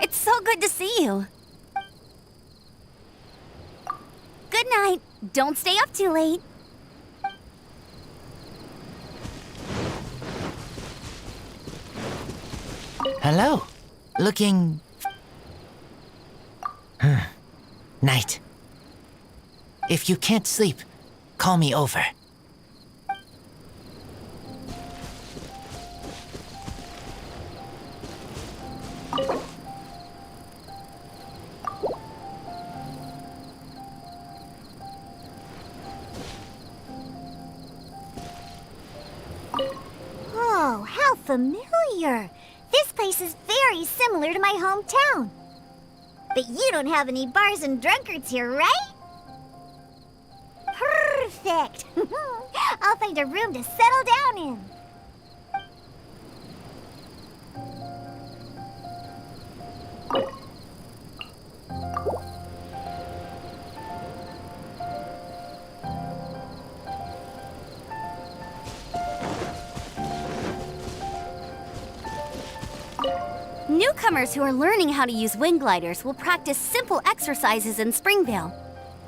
It's so good to see you. Good night. Don't stay up too late. Hello. Looking... Night. If you can't sleep, call me over. Oh, how familiar! This place is very similar to my hometown. But you don't have any bars and drunkards here, right? Perfect! I'll find a room to settle down in. Newcomers who are learning how to use wing gliders will practice simple exercises in Springvale.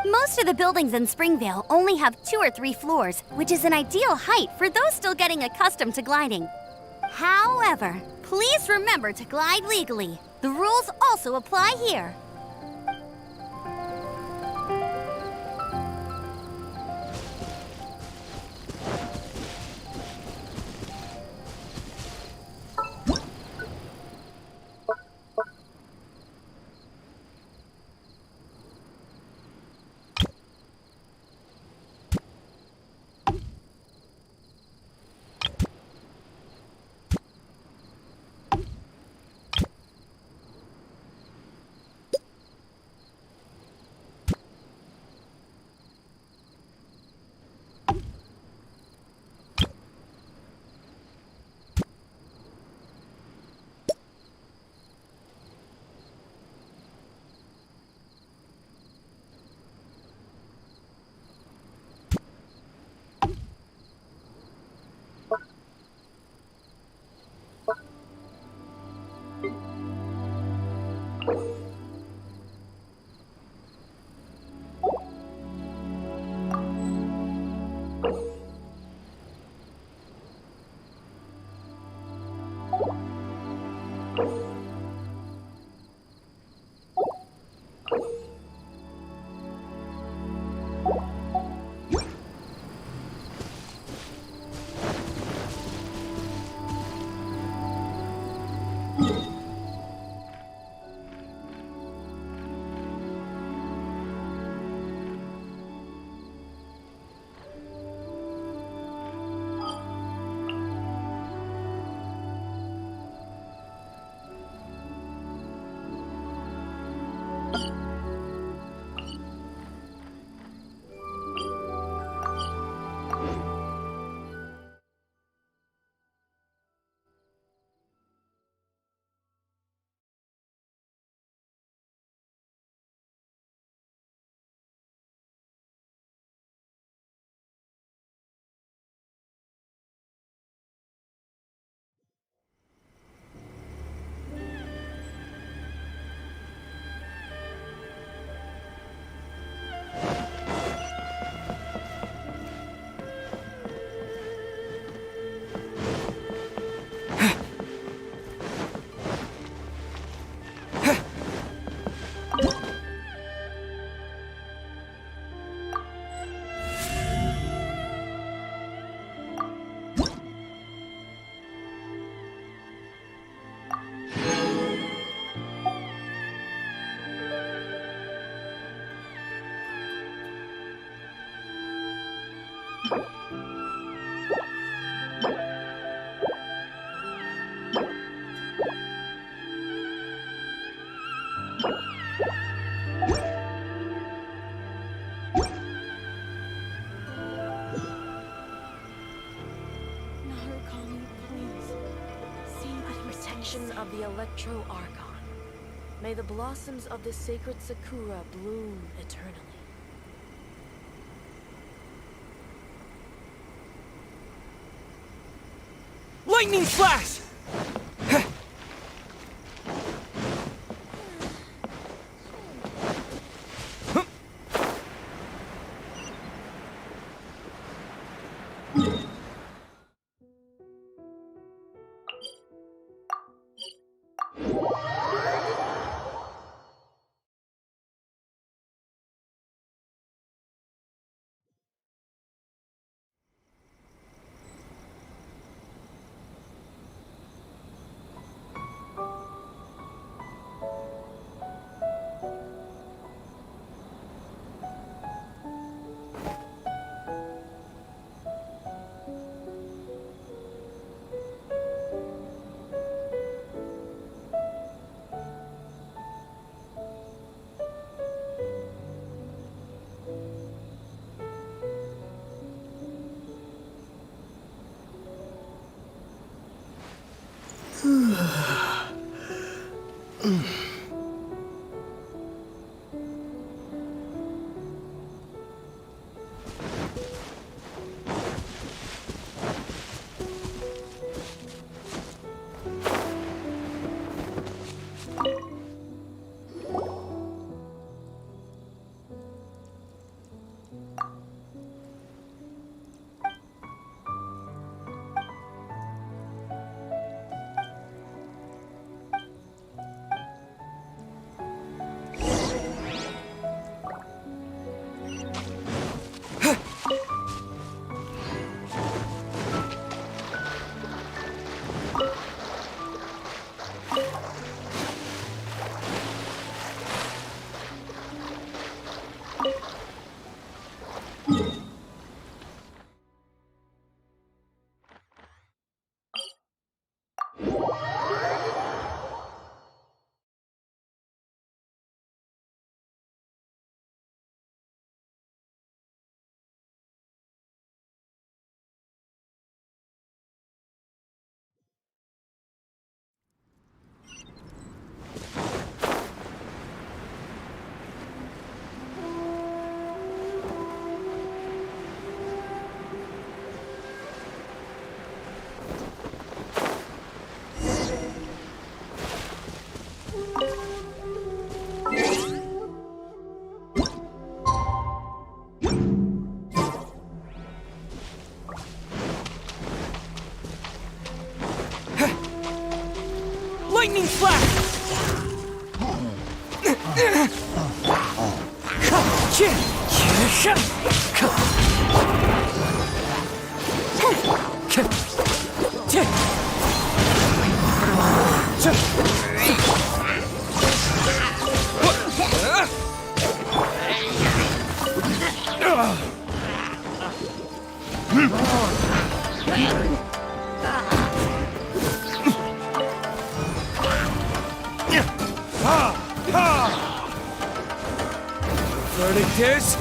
Most of the buildings in Springvale only have 2 or 3 floors, which is an ideal height for those still getting accustomed to gliding. However, please remember to glide legally. The rules also apply here. protection of the Electro Archon, may the blossoms of the sacred Sakura bloom eternally. Lightning flash! Lightning flash! Verdict is...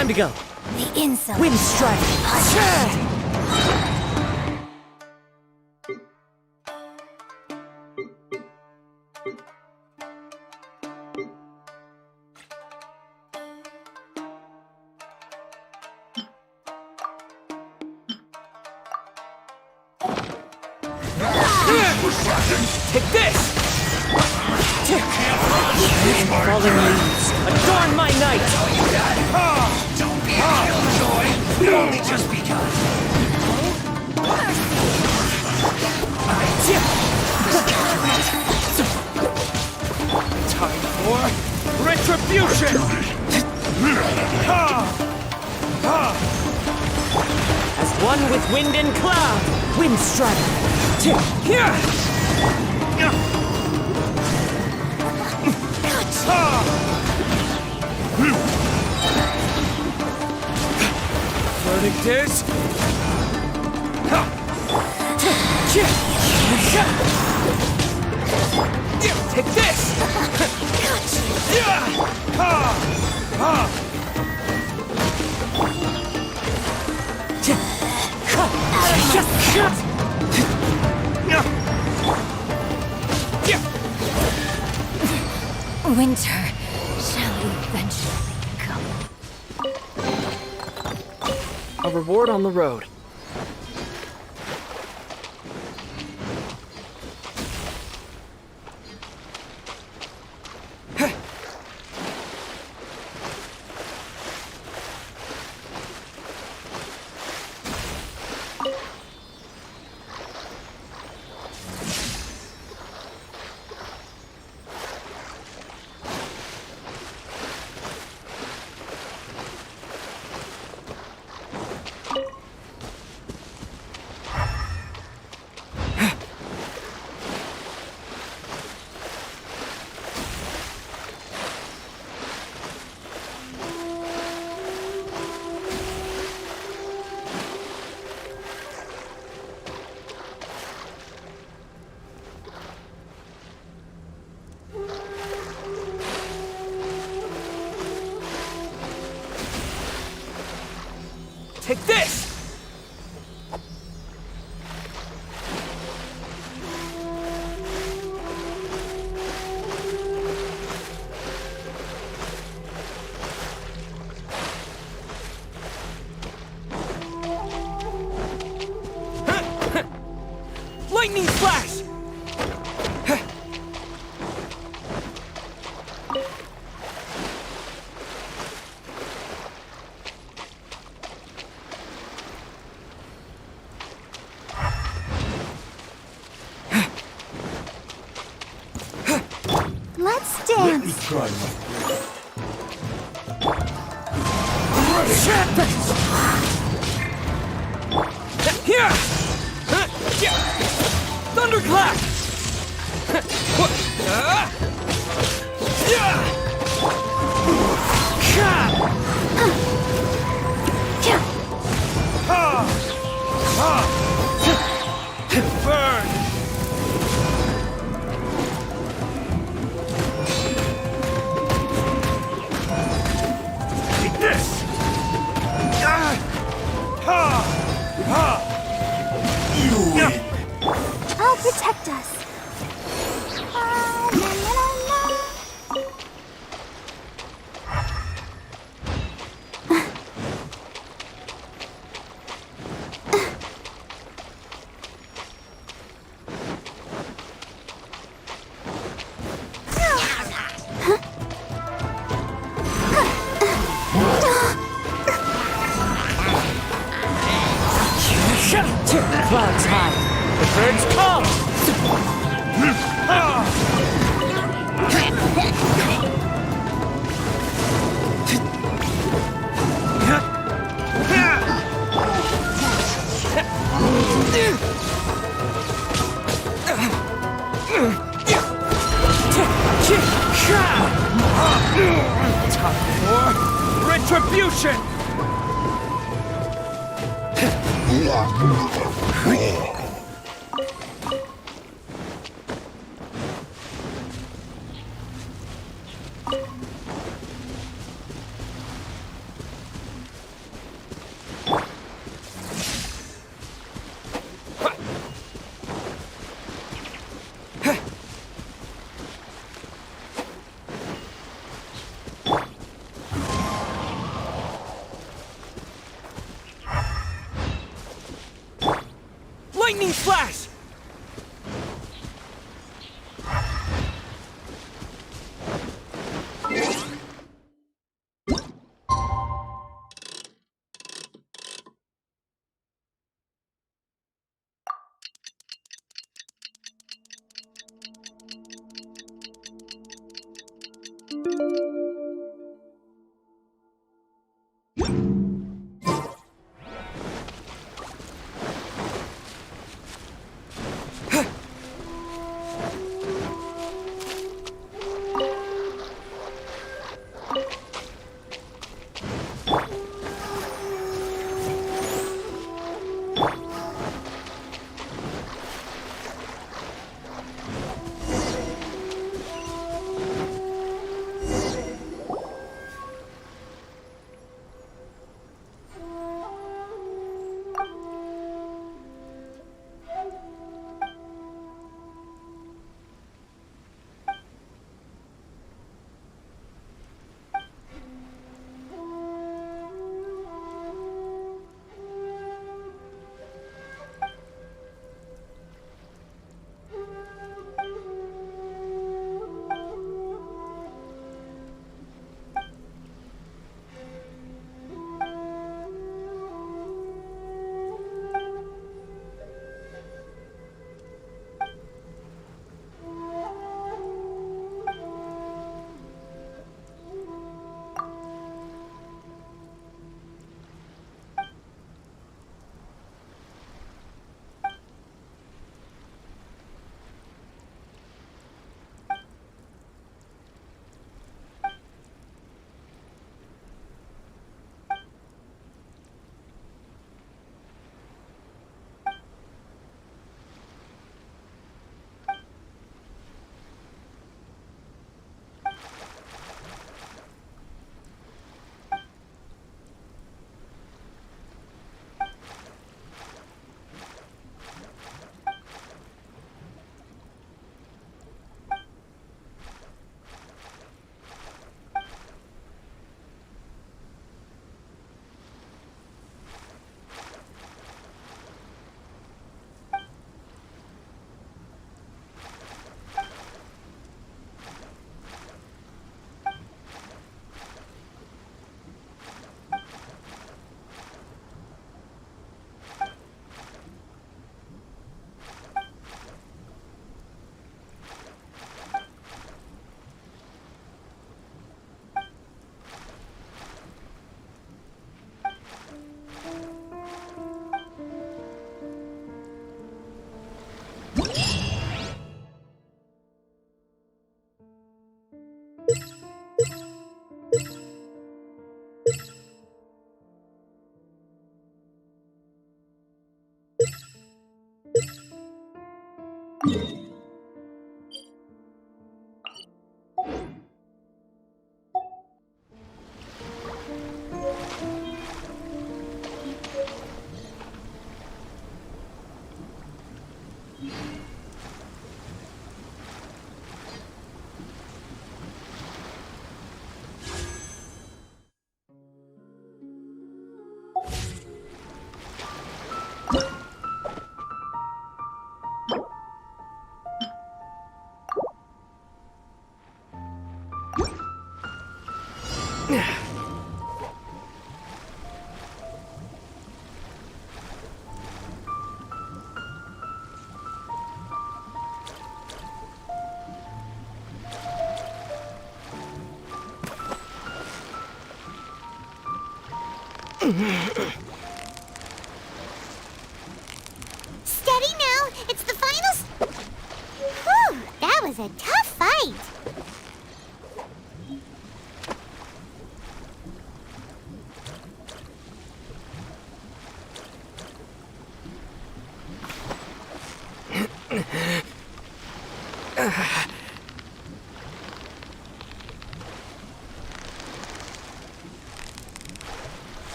Time to go. The insult. Wind strike. Take this! Falling leaves, adorn my night! Don't be a killjoy. We've only just begun. Time for retribution! As one with wind and cloud, wind strike! Verdict is... Take this! Winter shall eventually come. A reward on the road. Take this! Lightning flash! Let's dance. Here! Thunderclap! Burn! Take this! You win. I'll protect us. La, la, la, la. Clouds high, the birds call! Time for retribution! Lightning Slash! Steady now! It's the final... Whew! That was a tough fight!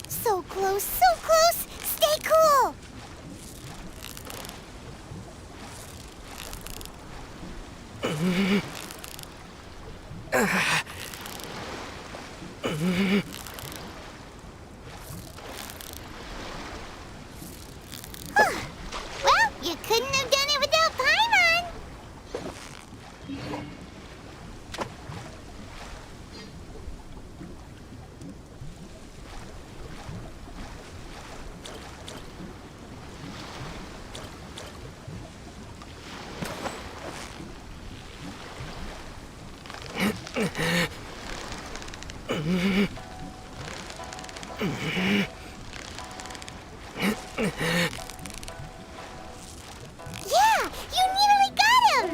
So close, so close! Stay cool! Yeah, you nearly got him!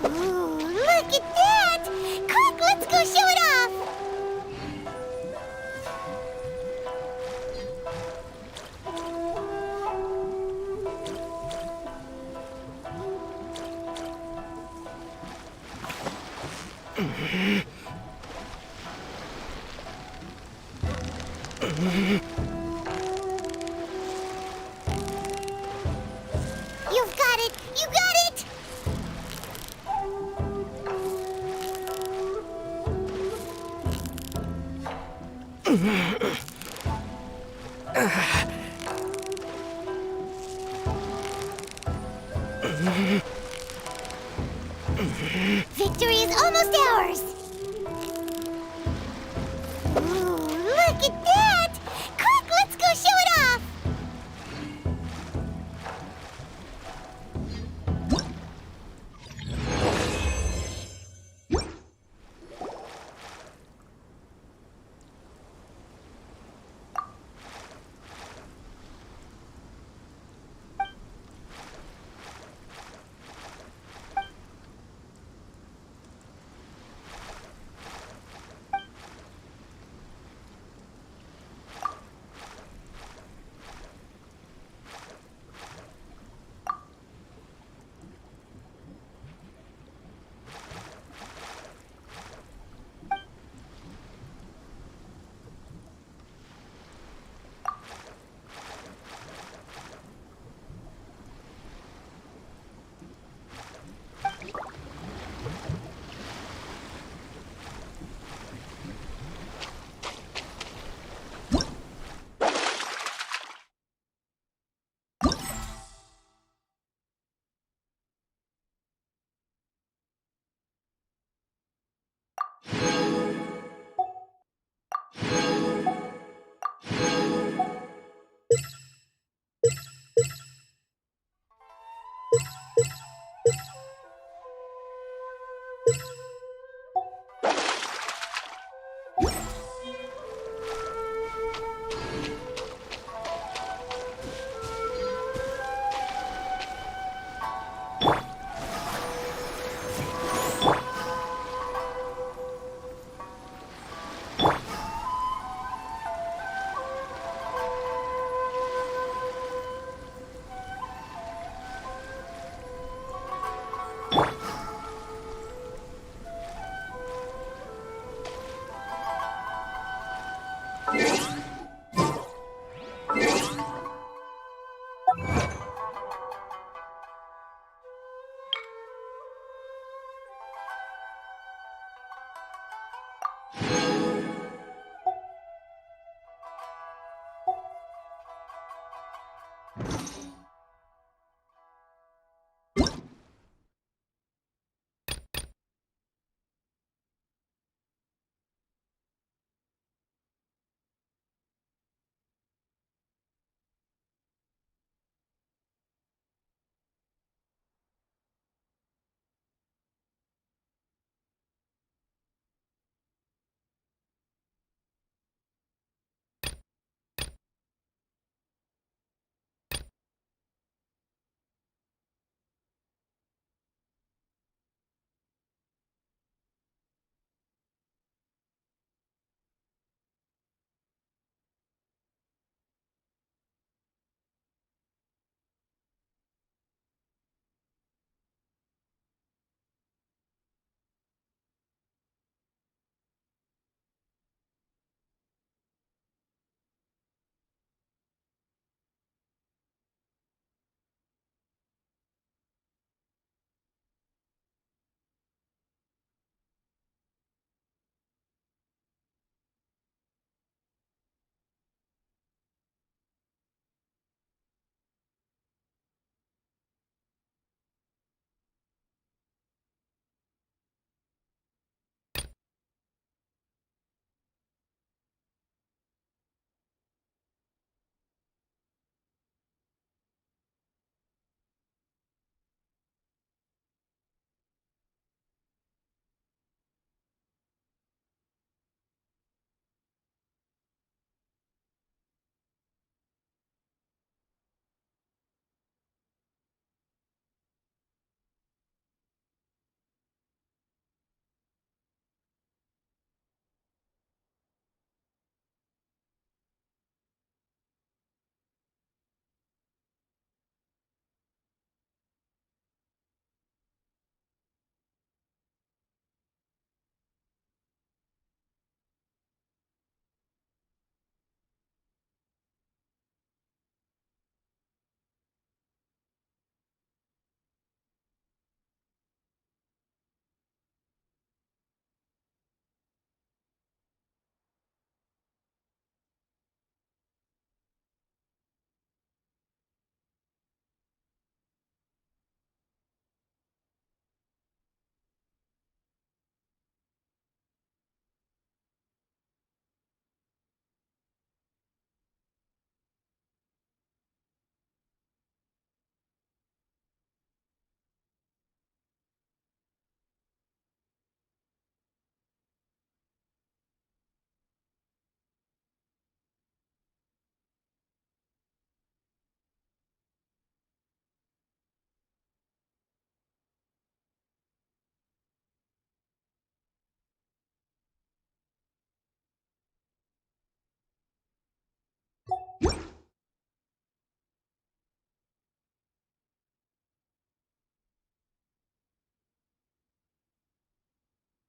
Ooh, look at that! Quick, let's go show it off! You've got it! You got it! Victory is almost ours! Ooh, look at that! Quick, let's go show it off!